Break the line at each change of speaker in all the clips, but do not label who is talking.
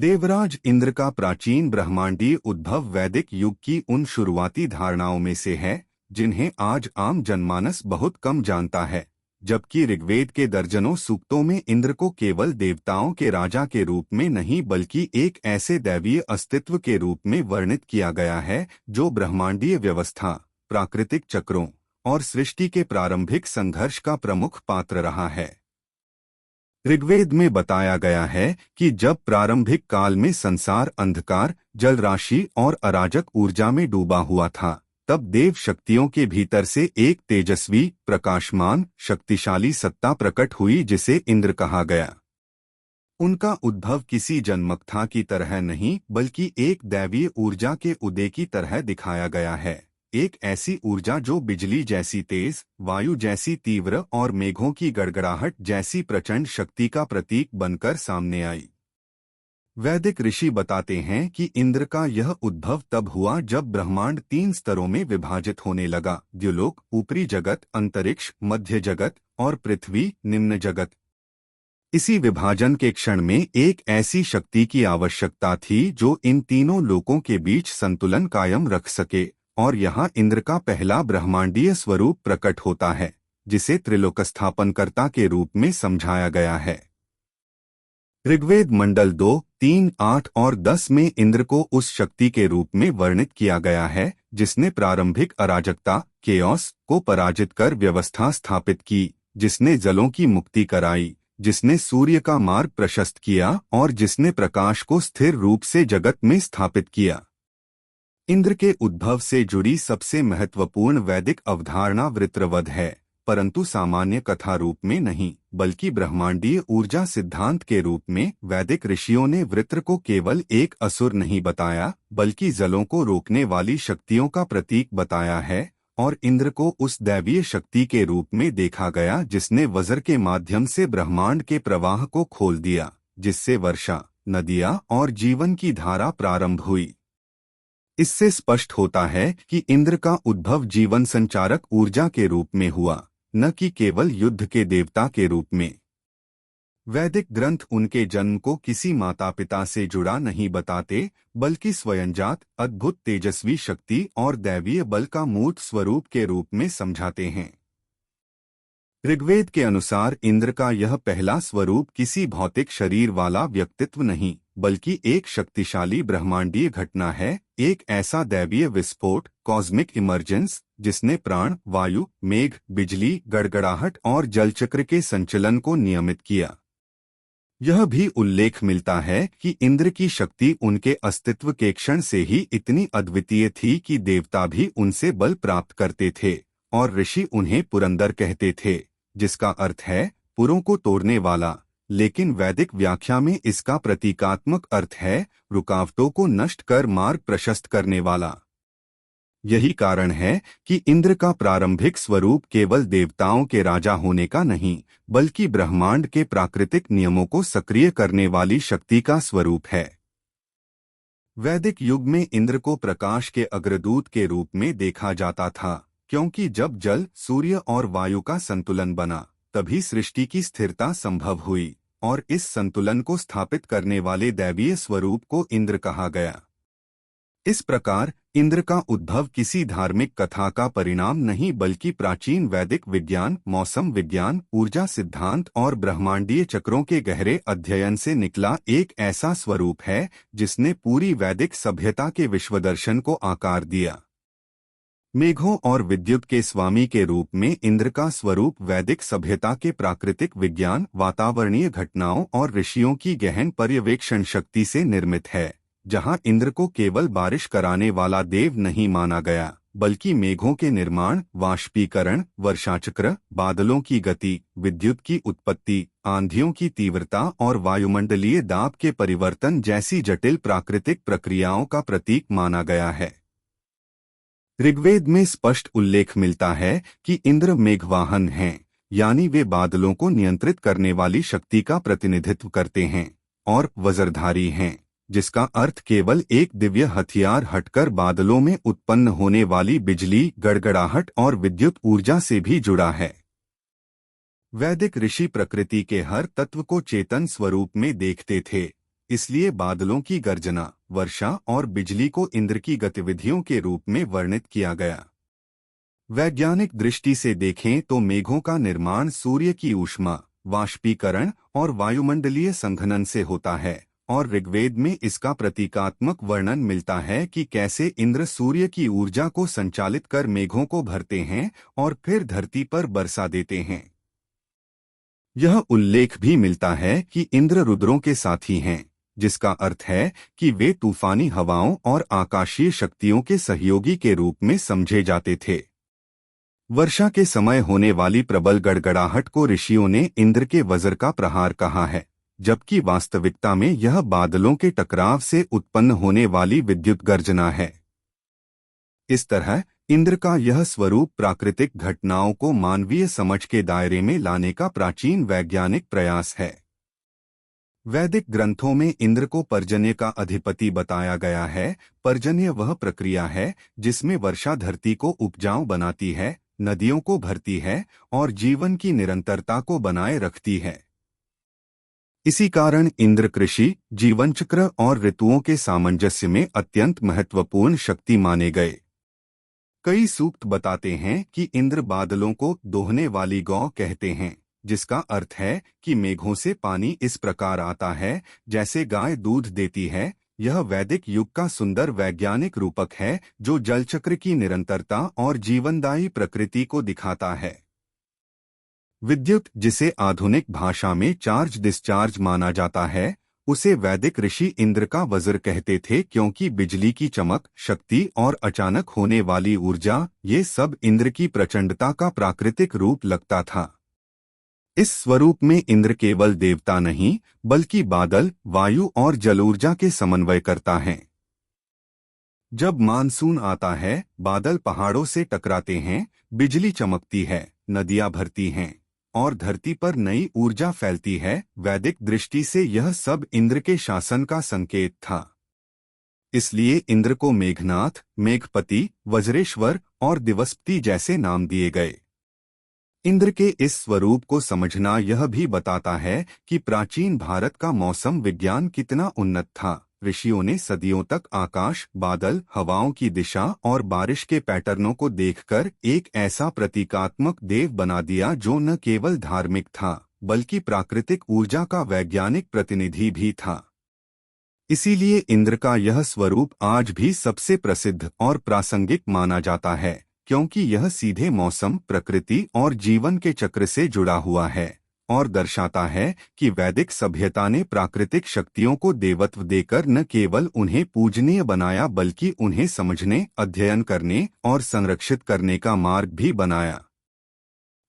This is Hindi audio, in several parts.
देवराज इंद्र का प्राचीन ब्रह्मांडीय उद्भव वैदिक युग की उन शुरुआती धारणाओं में से है जिन्हें आज आम जनमानस बहुत कम जानता है। जबकि ऋग्वेद के दर्जनों सूक्तों में इंद्र को केवल देवताओं के राजा के रूप में नहीं बल्कि एक ऐसे दैवीय अस्तित्व के रूप में वर्णित किया गया है जो ब्रह्मांडीय व्यवस्था, प्राकृतिक चक्रों और सृष्टि के प्रारंभिक संघर्ष का प्रमुख पात्र रहा है। ऋग्वेद में बताया गया है कि जब प्रारंभिक काल में संसार अंधकार, जल राशि और अराजक ऊर्जा में डूबा हुआ था, तब देव शक्तियों के भीतर से एक तेजस्वी, प्रकाशमान, शक्तिशाली सत्ता प्रकट हुई जिसे इंद्र कहा गया। उनका उद्भव किसी जनमकथा की तरह नहीं बल्कि एक दैवीय ऊर्जा के उदय की तरह दिखाया गया है। एक ऐसी ऊर्जा जो बिजली जैसी तेज, वायु जैसी तीव्र और मेघों की गड़गड़ाहट जैसी प्रचंड शक्ति का प्रतीक बनकर सामने आई। वैदिक ऋषि बताते हैं कि इंद्र का यह उद्भव तब हुआ जब ब्रह्मांड 3 स्तरों में विभाजित होने लगा: द्युलोक, ऊपरी जगत, अंतरिक्ष, मध्य जगत और पृथ्वी, निम्न जगत। इसी विभाजन के क्षण में एक ऐसी शक्ति की आवश्यकता थी जो इन तीनों लोकों के बीच संतुलन कायम रख सके, और यहाँ इंद्र का पहला ब्रह्मांडीय स्वरूप प्रकट होता है, जिसे त्रिलोकस्थापनकर्ता के रूप में समझाया गया है। ऋग्वेद मंडल 2, 3, 8 और 10 में इंद्र को उस शक्ति के रूप में वर्णित किया गया है जिसने प्रारंभिक अराजकता, केओस, को पराजित कर व्यवस्था स्थापित की, जिसने जलों की मुक्ति कराई, जिसने सूर्य का मार्ग प्रशस्त किया और जिसने प्रकाश को स्थिर रूप से जगत में स्थापित किया। इंद्र के उद्भव से जुड़ी सबसे महत्वपूर्ण वैदिक अवधारणा वृत्रवध है, परंतु सामान्य कथा रूप में नहीं बल्कि ब्रह्मांडीय ऊर्जा सिद्धांत के रूप में। वैदिक ऋषियों ने वृत्र को केवल एक असुर नहीं बताया बल्कि जलों को रोकने वाली शक्तियों का प्रतीक बताया है, और इंद्र को उस दैवीय शक्ति के रूप में देखा गया जिसने वज्र के माध्यम से ब्रह्मांड के प्रवाह को खोल दिया, जिससे वर्षा, नदियाँ और जीवन की धारा प्रारंभ हुई। इससे स्पष्ट होता है कि इंद्र का उद्भव जीवन संचारक ऊर्जा के रूप में हुआ, न कि केवल युद्ध के देवता के रूप में। वैदिक ग्रंथ उनके जन्म को किसी माता पिता से जुड़ा नहीं बताते बल्कि स्वयंजात, अद्भुत तेजस्वी शक्ति और दैवीय बल का मूर्त स्वरूप के रूप में समझाते हैं। ऋग्वेद के अनुसार इंद्र का यह पहला स्वरूप किसी भौतिक शरीर वाला व्यक्तित्व नहीं बल्कि एक शक्तिशाली ब्रह्मांडीय घटना है, एक ऐसा दैवीय विस्फोट, कॉस्मिक इमर्जेंस, जिसने प्राण, वायु, मेघ, बिजली, गड़गड़ाहट और जलचक्र के संचलन को नियमित किया। यह भी उल्लेख मिलता है कि इंद्र की शक्ति उनके अस्तित्व के क्षण से ही इतनी अद्वितीय थी कि देवता भी उनसे बल प्राप्त करते थे, और ऋषि उन्हें पुरंदर कहते थे, जिसका अर्थ है पुरों को तोड़ने वाला, लेकिन वैदिक व्याख्या में इसका प्रतीकात्मक अर्थ है रुकावटों को नष्ट कर मार्ग प्रशस्त करने वाला। यही कारण है कि इंद्र का प्रारंभिक स्वरूप केवल देवताओं के राजा होने का नहीं बल्कि ब्रह्मांड के प्राकृतिक नियमों को सक्रिय करने वाली शक्ति का स्वरूप है। वैदिक युग में इंद्र को प्रकाश के अग्रदूत के रूप में देखा जाता था, क्योंकि जब जल, सूर्य और वायु का संतुलन बना तभी सृष्टि की स्थिरता संभव हुई, और इस संतुलन को स्थापित करने वाले दैवीय स्वरूप को इंद्र कहा गया। इस प्रकार इंद्र का उद्भव किसी धार्मिक कथा का परिणाम नहीं बल्कि प्राचीन वैदिक विज्ञान, मौसम विज्ञान, ऊर्जा सिद्धांत और ब्रह्मांडीय चक्रों के गहरे अध्ययन से निकला एक ऐसा स्वरूप है जिसने पूरी वैदिक सभ्यता के विश्वदर्शन को आकार दिया। मेघों और विद्युत के स्वामी के रूप में इंद्र का स्वरूप वैदिक सभ्यता के प्राकृतिक विज्ञान, वातावरणीय घटनाओं और ऋषियों की गहन पर्यवेक्षण शक्ति से निर्मित है, जहां इंद्र को केवल बारिश कराने वाला देव नहीं माना गया बल्कि मेघों के निर्माण, वाष्पीकरण, वर्षाचक्र, बादलों की गति, विद्युत की उत्पत्ति, आंधियों की तीव्रता और वायुमंडलीय दाब के परिवर्तन जैसी जटिल प्राकृतिक प्रक्रियाओं का प्रतीक माना गया है। ऋग्वेद में स्पष्ट उल्लेख मिलता है कि इंद्र मेघवाहन हैं, यानी वे बादलों को नियंत्रित करने वाली शक्ति का प्रतिनिधित्व करते हैं, और वज्रधारी हैं, जिसका अर्थ केवल एक दिव्य हथियार हटकर बादलों में उत्पन्न होने वाली बिजली, गड़गड़ाहट और विद्युत ऊर्जा से भी जुड़ा है। वैदिक ऋषि प्रकृति के हर तत्व को चेतन स्वरूप में देखते थे, इसलिए बादलों की गर्जना, वर्षा और बिजली को इंद्र की गतिविधियों के रूप में वर्णित किया गया। वैज्ञानिक दृष्टि से देखें तो मेघों का निर्माण सूर्य की ऊष्मा, वाष्पीकरण और वायुमंडलीय संघनन से होता है, और ऋग्वेद में इसका प्रतीकात्मक वर्णन मिलता है कि कैसे इंद्र सूर्य की ऊर्जा को संचालित कर मेघों को भरते हैं और फिर धरती पर बरसा देते हैं। यह उल्लेख भी मिलता है कि इंद्र रुद्रों के साथी हैं, जिसका अर्थ है कि वे तूफानी हवाओं और आकाशीय शक्तियों के सहयोगी के रूप में समझे जाते थे। वर्षा के समय होने वाली प्रबल गड़गड़ाहट को ऋषियों ने इंद्र के वज्र का प्रहार कहा है, जबकि वास्तविकता में यह बादलों के टकराव से उत्पन्न होने वाली विद्युत गर्जना है। इस तरह इंद्र का यह स्वरूप प्राकृतिक घटनाओं को मानवीय समझ के दायरे में लाने का प्राचीन वैज्ञानिक प्रयास है। वैदिक ग्रंथों में इंद्र को पर्जन्य का अधिपति बताया गया है। पर्जन्य वह प्रक्रिया है जिसमें वर्षा धरती को उपजाऊ बनाती है, नदियों को भरती है और जीवन की निरंतरता को बनाए रखती है। इसी कारण इंद्र कृषि, जीवन चक्र और ऋतुओं के सामंजस्य में अत्यंत महत्वपूर्ण शक्ति माने गए। कई सूक्त बताते हैं कि इंद्र बादलों को दोहने वाली गौ कहते हैं, जिसका अर्थ है कि मेघों से पानी इस प्रकार आता है जैसे गाय दूध देती है। यह वैदिक युग का सुंदर वैज्ञानिक रूपक है जो जलचक्र की निरंतरता और जीवनदायी प्रकृति को दिखाता है। विद्युत, जिसे आधुनिक भाषा में चार्ज डिस्चार्ज माना जाता है, उसे वैदिक ऋषि इंद्र का वज्र कहते थे, क्योंकि बिजली की चमक, शक्ति और अचानक होने वाली ऊर्जा, ये सब इंद्र की प्रचंडता का प्राकृतिक रूप लगता था। इस स्वरूप में इंद्र केवल देवता नहीं, बल्कि बादल, वायु और जल ऊर्जा के समन्वय करता है। जब मानसून आता है, बादल पहाड़ों से टकराते हैं, बिजली चमकती है, नदियां भरती हैं और धरती पर नई ऊर्जा फैलती है। वैदिक दृष्टि से यह सब इंद्र के शासन का संकेत था। इसलिए इंद्र को मेघनाथ, मेघपति, वज्रेश्वर और दिवसपति जैसे नाम दिए गए। इंद्र के इस स्वरूप को समझना यह भी बताता है कि प्राचीन भारत का मौसम विज्ञान कितना उन्नत था। ऋषियों ने सदियों तक आकाश, बादल, हवाओं की दिशा और बारिश के पैटर्नों को देखकर एक ऐसा प्रतीकात्मक देव बना दिया जो न केवल धार्मिक था, बल्कि प्राकृतिक ऊर्जा का वैज्ञानिक प्रतिनिधि भी था। इसीलिए इंद्र का यह स्वरूप आज भी सबसे प्रसिद्ध और प्रासंगिक माना जाता है, क्योंकि यह सीधे मौसम, प्रकृति और जीवन के चक्र से जुड़ा हुआ है और दर्शाता है कि वैदिक सभ्यता ने प्राकृतिक शक्तियों को देवत्व देकर न केवल उन्हें पूजनीय बनाया, बल्कि उन्हें समझने, अध्ययन करने और संरक्षित करने का मार्ग भी बनाया।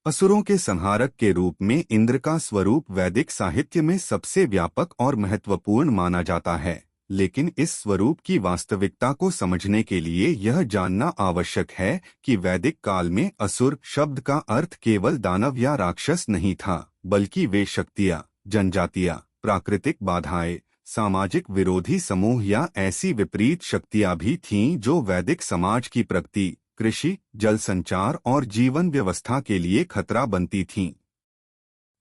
असुरों के संहारक के रूप में इंद्र का स्वरूप वैदिक साहित्य में सबसे व्यापक और महत्वपूर्ण माना जाता है, लेकिन इस स्वरूप की वास्तविकता को समझने के लिए यह जानना आवश्यक है कि वैदिक काल में असुर शब्द का अर्थ केवल दानव या राक्षस नहीं था, बल्कि वे शक्तियाँ, जनजातियाँ, प्राकृतिक बाधाएं, सामाजिक विरोधी समूह या ऐसी विपरीत शक्तियाँ भी थीं जो वैदिक समाज की प्रगति, कृषि, जल संचार और जीवन व्यवस्था के लिए खतरा बनती थीं।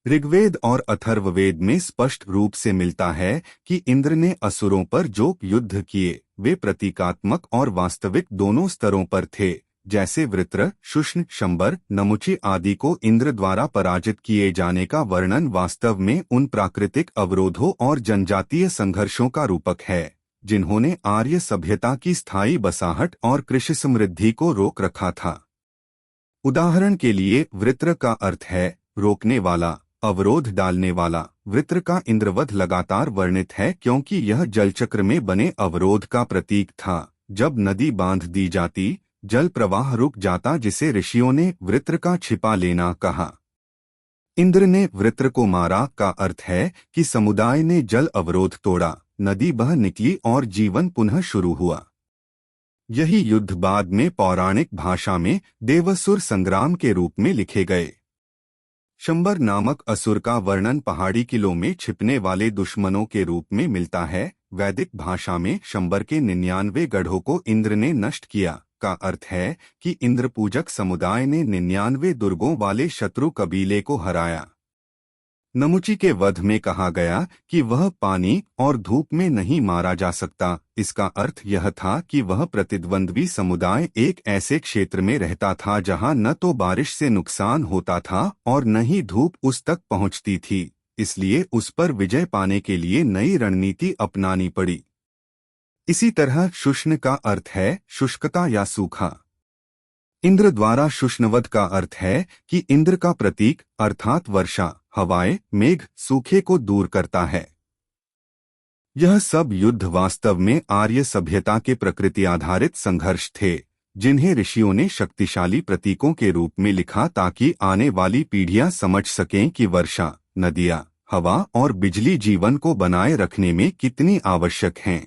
ऋग्वेद और अथर्ववेद में स्पष्ट रूप से मिलता है कि इंद्र ने असुरों पर जो युद्ध किए, वे प्रतीकात्मक और वास्तविक दोनों स्तरों पर थे। जैसे वृत्र, शुष्ण, शंबर, नमुचि आदि को इंद्र द्वारा पराजित किए जाने का वर्णन वास्तव में उन प्राकृतिक अवरोधों और जनजातीय संघर्षों का रूपक है, जिन्होंने आर्य सभ्यता की स्थायी बसाहट और कृषि समृद्धि को रोक रखा था। उदाहरण के लिए वृत्र का अर्थ है रोकने वाला, अवरोध डालने वाला। वृत्र का इंद्रवध लगातार वर्णित है क्योंकि यह जलचक्र में बने अवरोध का प्रतीक था। जब नदी बांध दी जाती, जल प्रवाह रुक जाता, जिसे ऋषियों ने वृत्र का छिपा लेना कहा। इंद्र ने वृत्र को मारा का अर्थ है कि समुदाय ने जल अवरोध तोड़ा, नदी बह निकली और जीवन पुनः शुरू हुआ। यही युद्ध बाद में पौराणिक भाषा में देवासुर संग्राम के रूप में लिखे गए। शंबर नामक असुर का वर्णन पहाड़ी किलों में छिपने वाले दुश्मनों के रूप में मिलता है। वैदिक भाषा में शंबर के 99 गढ़ों को इंद्र ने नष्ट किया का अर्थ है कि इंद्र पूजक समुदाय ने 99 दुर्गों वाले शत्रु कबीले को हराया। नमुची के वध में कहा गया कि वह पानी और धूप में नहीं मारा जा सकता। इसका अर्थ यह था कि वह प्रतिद्वंद्वी समुदाय एक ऐसे क्षेत्र में रहता था जहां न तो बारिश से नुकसान होता था और न ही धूप उस तक पहुंचती थी, इसलिए उस पर विजय पाने के लिए नई रणनीति अपनानी पड़ी। इसी तरह शुष्ण का अर्थ है शुष्कता या सूखा। इंद्र द्वारा शुष्णवध का अर्थ है कि इंद्र का प्रतीक अर्थात वर्षा, हवाएं, मेघ सूखे को दूर करता है। यह सब युद्ध वास्तव में आर्य सभ्यता के प्रकृति आधारित संघर्ष थे, जिन्हें ऋषियों ने शक्तिशाली प्रतीकों के रूप में लिखा ताकि आने वाली पीढ़ियां समझ सकें कि वर्षा, नदियां, हवा और बिजली जीवन को बनाए रखने में कितनी आवश्यक हैं।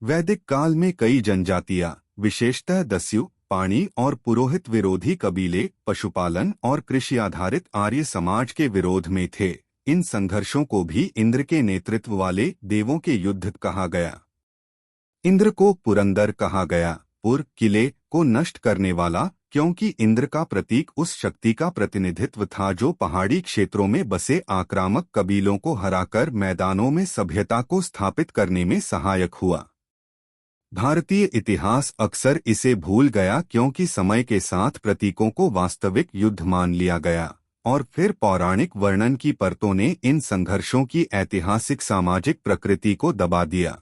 वैदिक काल में कई जनजातियां, विशेषतः दस्यु, पाणी और पुरोहित विरोधी कबीले पशुपालन और कृषि आधारित आर्य समाज के विरोध में थे। इन संघर्षों को भी इंद्र के नेतृत्व वाले देवों के युद्ध कहा गया। इंद्र को पुरंदर कहा गया, पुर किले को नष्ट करने वाला, क्योंकि इंद्र का प्रतीक उस शक्ति का प्रतिनिधित्व था जो पहाड़ी क्षेत्रों में बसे आक्रामक कबीलों को हराकर मैदानों में सभ्यता को स्थापित करने में सहायक हुआ। भारतीय इतिहास अक्सर इसे भूल गया क्योंकि समय के साथ प्रतीकों को वास्तविक युद्ध मान लिया गया और फिर पौराणिक वर्णन की परतों ने इन संघर्षों की ऐतिहासिक सामाजिक प्रकृति को दबा दिया।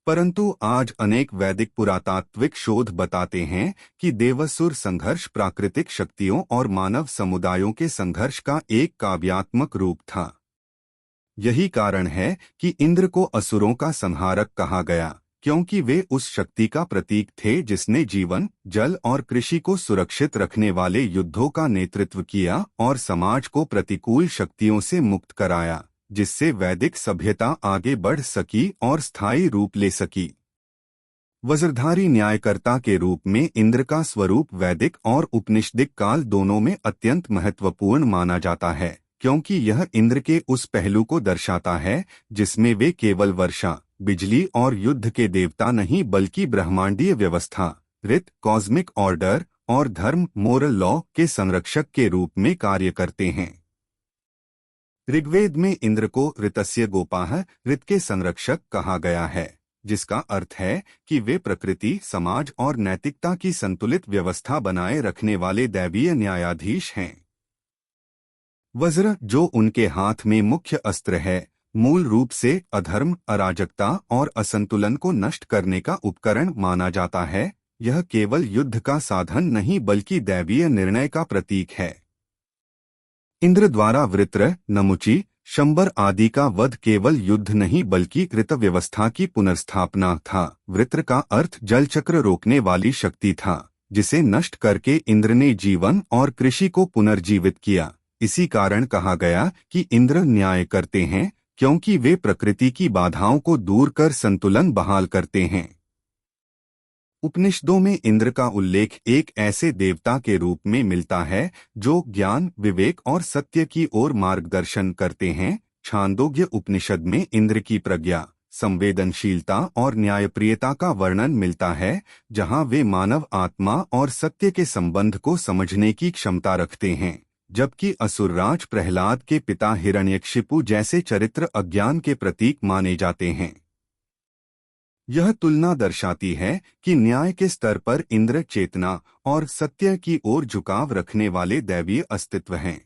परंतु आज अनेक वैदिक पुरातात्विक शोध बताते हैं कि देवासुर संघर्ष प्राकृतिक शक्तियों और मानव समुदायों के संघर्ष का एक काव्यात्मक रूप था। यही कारण है कि इंद्र को असुरों का संहारक कहा गया, क्योंकि वे उस शक्ति का प्रतीक थे जिसने जीवन, जल और कृषि को सुरक्षित रखने वाले युद्धों का नेतृत्व किया और समाज को प्रतिकूल शक्तियों से मुक्त कराया, जिससे वैदिक सभ्यता आगे बढ़ सकी और स्थायी रूप ले सकी। वज्रधारी न्यायकर्ता के रूप में इंद्र का स्वरूप वैदिक और उपनिषदिक काल दोनों में अत्यंत महत्वपूर्ण माना जाता है, क्योंकि यह इंद्र के उस पहलू को दर्शाता है जिसमें वे केवल वर्षा, बिजली और युद्ध के देवता नहीं बल्कि ब्रह्मांडीय व्यवस्था, ऋत, कॉस्मिक ऑर्डर और धर्म, मोरल लॉ के संरक्षक के रूप में कार्य करते हैं। ऋग्वेद में इंद्र को ऋतस्य गोपाः, ऋत के संरक्षक कहा गया है, जिसका अर्थ है कि वे प्रकृति, समाज और नैतिकता की संतुलित व्यवस्था बनाए रखने वाले दैवीय न्यायाधीश हैं। वज्र, जो उनके हाथ में मुख्य अस्त्र है, मूल रूप से अधर्म, अराजकता और असंतुलन को नष्ट करने का उपकरण माना जाता है। यह केवल युद्ध का साधन नहीं बल्कि दैवीय निर्णय का प्रतीक है। इंद्र द्वारा वृत्र, नमुची, शंबर आदि का वध केवल युद्ध नहीं बल्कि कृत व्यवस्था की पुनर्स्थापना था। वृत्र का अर्थ जलचक्र रोकने वाली शक्ति था, जिसे नष्ट करके इंद्र ने जीवन और कृषि को पुनर्जीवित किया। इसी कारण कहा गया कि इंद्र न्याय करते हैं, क्योंकि वे प्रकृति की बाधाओं को दूर कर संतुलन बहाल करते हैं। उपनिषदों में इंद्र का उल्लेख एक ऐसे देवता के रूप में मिलता है जो ज्ञान, विवेक और सत्य की ओर मार्गदर्शन करते हैं। छांदोग्य उपनिषद में इंद्र की प्रज्ञा, संवेदनशीलता और न्यायप्रियता का वर्णन मिलता है, जहां वे मानव आत्मा और सत्य के संबंध को समझने की क्षमता रखते हैं, जबकि असुरराज प्रहलाद के पिता हिरण्यकशिपु जैसे चरित्र अज्ञान के प्रतीक माने जाते हैं। यह तुलना दर्शाती है कि न्याय के स्तर पर इंद्र चेतना और सत्य की ओर झुकाव रखने वाले दैवीय अस्तित्व हैं।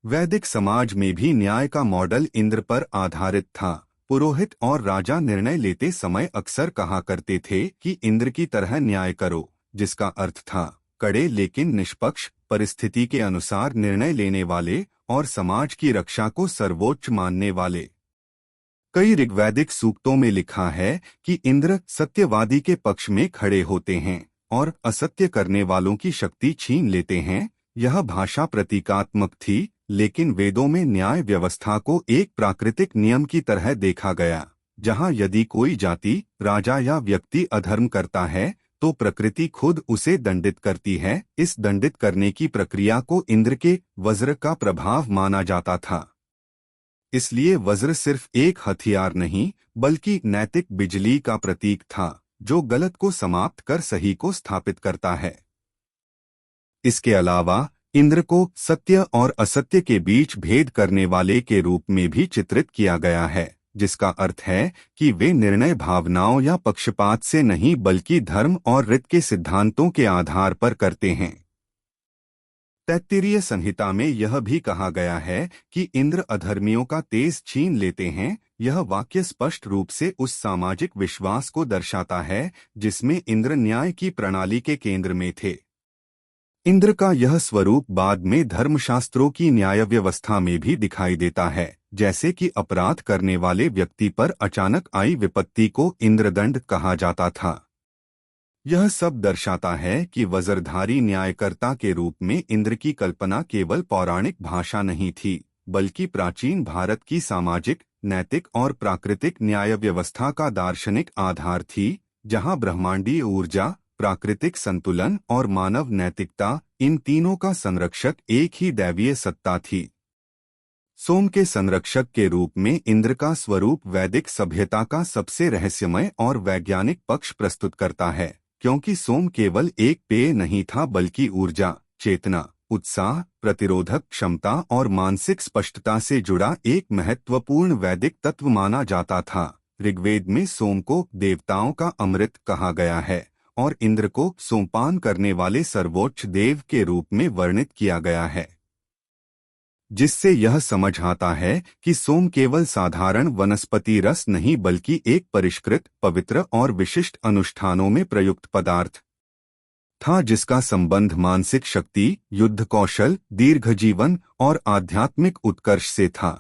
वैदिक समाज में भी न्याय का मॉडल इंद्र पर आधारित था। पुरोहित और राजा निर्णय लेते समय अक्सर कहा करते थे कि इंद्र की तरह न्याय करो, जिसका अर्थ था कड़े लेकिन निष्पक्ष, परिस्थिति के अनुसार निर्णय लेने वाले और समाज की रक्षा को सर्वोच्च मानने वाले। कई ऋग्वैदिक सूक्तों में लिखा है कि इंद्र सत्यवादी के पक्ष में खड़े होते हैं और असत्य करने वालों की शक्ति छीन लेते हैं। यह भाषा प्रतीकात्मक थी, लेकिन वेदों में न्याय व्यवस्था को एक प्राकृतिक नियम की तरह देखा गया, जहां यदि कोई जाति, राजा या व्यक्ति अधर्म करता है तो प्रकृति खुद उसे दंडित करती है। इस दंडित करने की प्रक्रिया को इंद्र के वज्र का प्रभाव माना जाता था। इसलिए वज्र सिर्फ एक हथियार नहीं बल्कि नैतिक बिजली का प्रतीक था, जो गलत को समाप्त कर सही को स्थापित करता है। इसके अलावा इंद्र को सत्य और असत्य के बीच भेद करने वाले के रूप में भी चित्रित किया गया है, जिसका अर्थ है कि वे निर्णय भावनाओं या पक्षपात से नहीं बल्कि धर्म और रीत के सिद्धांतों के आधार पर करते हैं। तैत्तिरीय संहिता में यह भी कहा गया है कि इंद्र अधर्मियों का तेज छीन लेते हैं। यह वाक्य स्पष्ट रूप से उस सामाजिक विश्वास को दर्शाता है जिसमें इंद्र न्याय की प्रणाली के केंद्र में थे। इंद्र का यह स्वरूप बाद में धर्मशास्त्रों की न्याय व्यवस्था में भी दिखाई देता है, जैसे कि अपराध करने वाले व्यक्ति पर अचानक आई विपत्ति को इंद्रदंड कहा जाता था। यह सब दर्शाता है कि वज्रधारी न्यायकर्ता के रूप में इंद्र की कल्पना केवल पौराणिक भाषा नहीं थी, बल्कि प्राचीन भारत की सामाजिक, नैतिक और प्राकृतिक न्याय व्यवस्था का दार्शनिक आधार थी, जहां ब्रह्मांडीय ऊर्जा, प्राकृतिक संतुलन और मानव नैतिकता, इन तीनों का संरक्षक एक ही दैवीय सत्ता थी। सोम के संरक्षक के रूप में इंद्र का स्वरूप वैदिक सभ्यता का सबसे रहस्यमय और वैज्ञानिक पक्ष प्रस्तुत करता है, क्योंकि सोम केवल एक पेय नहीं था बल्कि ऊर्जा, चेतना, उत्साह, प्रतिरोधक क्षमता और मानसिक स्पष्टता से जुड़ा एक महत्वपूर्ण वैदिक तत्व माना जाता था। ऋग्वेद में सोम को देवताओं का अमृत कहा गया है और इंद्र को सोमपान करने वाले सर्वोच्च देव के रूप में वर्णित किया गया है, जिससे यह समझ आता है कि सोम केवल साधारण वनस्पति रस नहीं बल्कि एक परिष्कृत, पवित्र और विशिष्ट अनुष्ठानों में प्रयुक्त पदार्थ था, जिसका संबंध मानसिक शक्ति, युद्ध कौशल, दीर्घजीवन और आध्यात्मिक उत्कर्ष से था।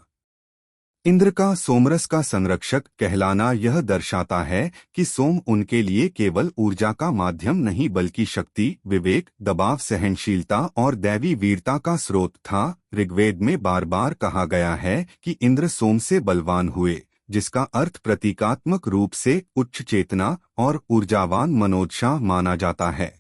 इंद्र का सोमरस का संरक्षक कहलाना यह दर्शाता है कि सोम उनके लिए केवल ऊर्जा का माध्यम नहीं बल्कि शक्ति, विवेक, दबाव सहनशीलता और दैवी वीरता का स्रोत था। ऋग्वेद में बार बार कहा गया है कि इंद्र सोम से बलवान हुए, जिसका अर्थ प्रतीकात्मक रूप से उच्च चेतना और ऊर्जावान मनोत्साह माना जाता है।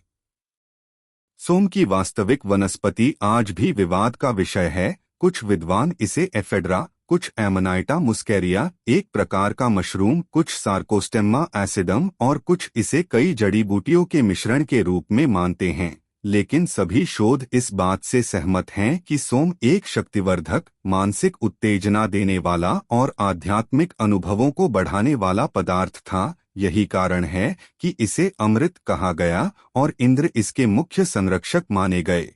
सोम की वास्तविक वनस्पति आज भी विवाद का विषय है। कुछ विद्वान इसे एफेड्रा, कुछ एमनाइटा मुस्केरिया, एक प्रकार का मशरूम, कुछ सार्कोस्टेम्मा एसिडम और कुछ इसे कई जड़ी बूटियों के मिश्रण के रूप में मानते हैं, लेकिन सभी शोध इस बात से सहमत हैं कि सोम एक शक्तिवर्धक, मानसिक उत्तेजना देने वाला और आध्यात्मिक अनुभवों को बढ़ाने वाला पदार्थ था। यही कारण है कि इसे अमृत कहा गया और इंद्र इसके मुख्य संरक्षक माने गए।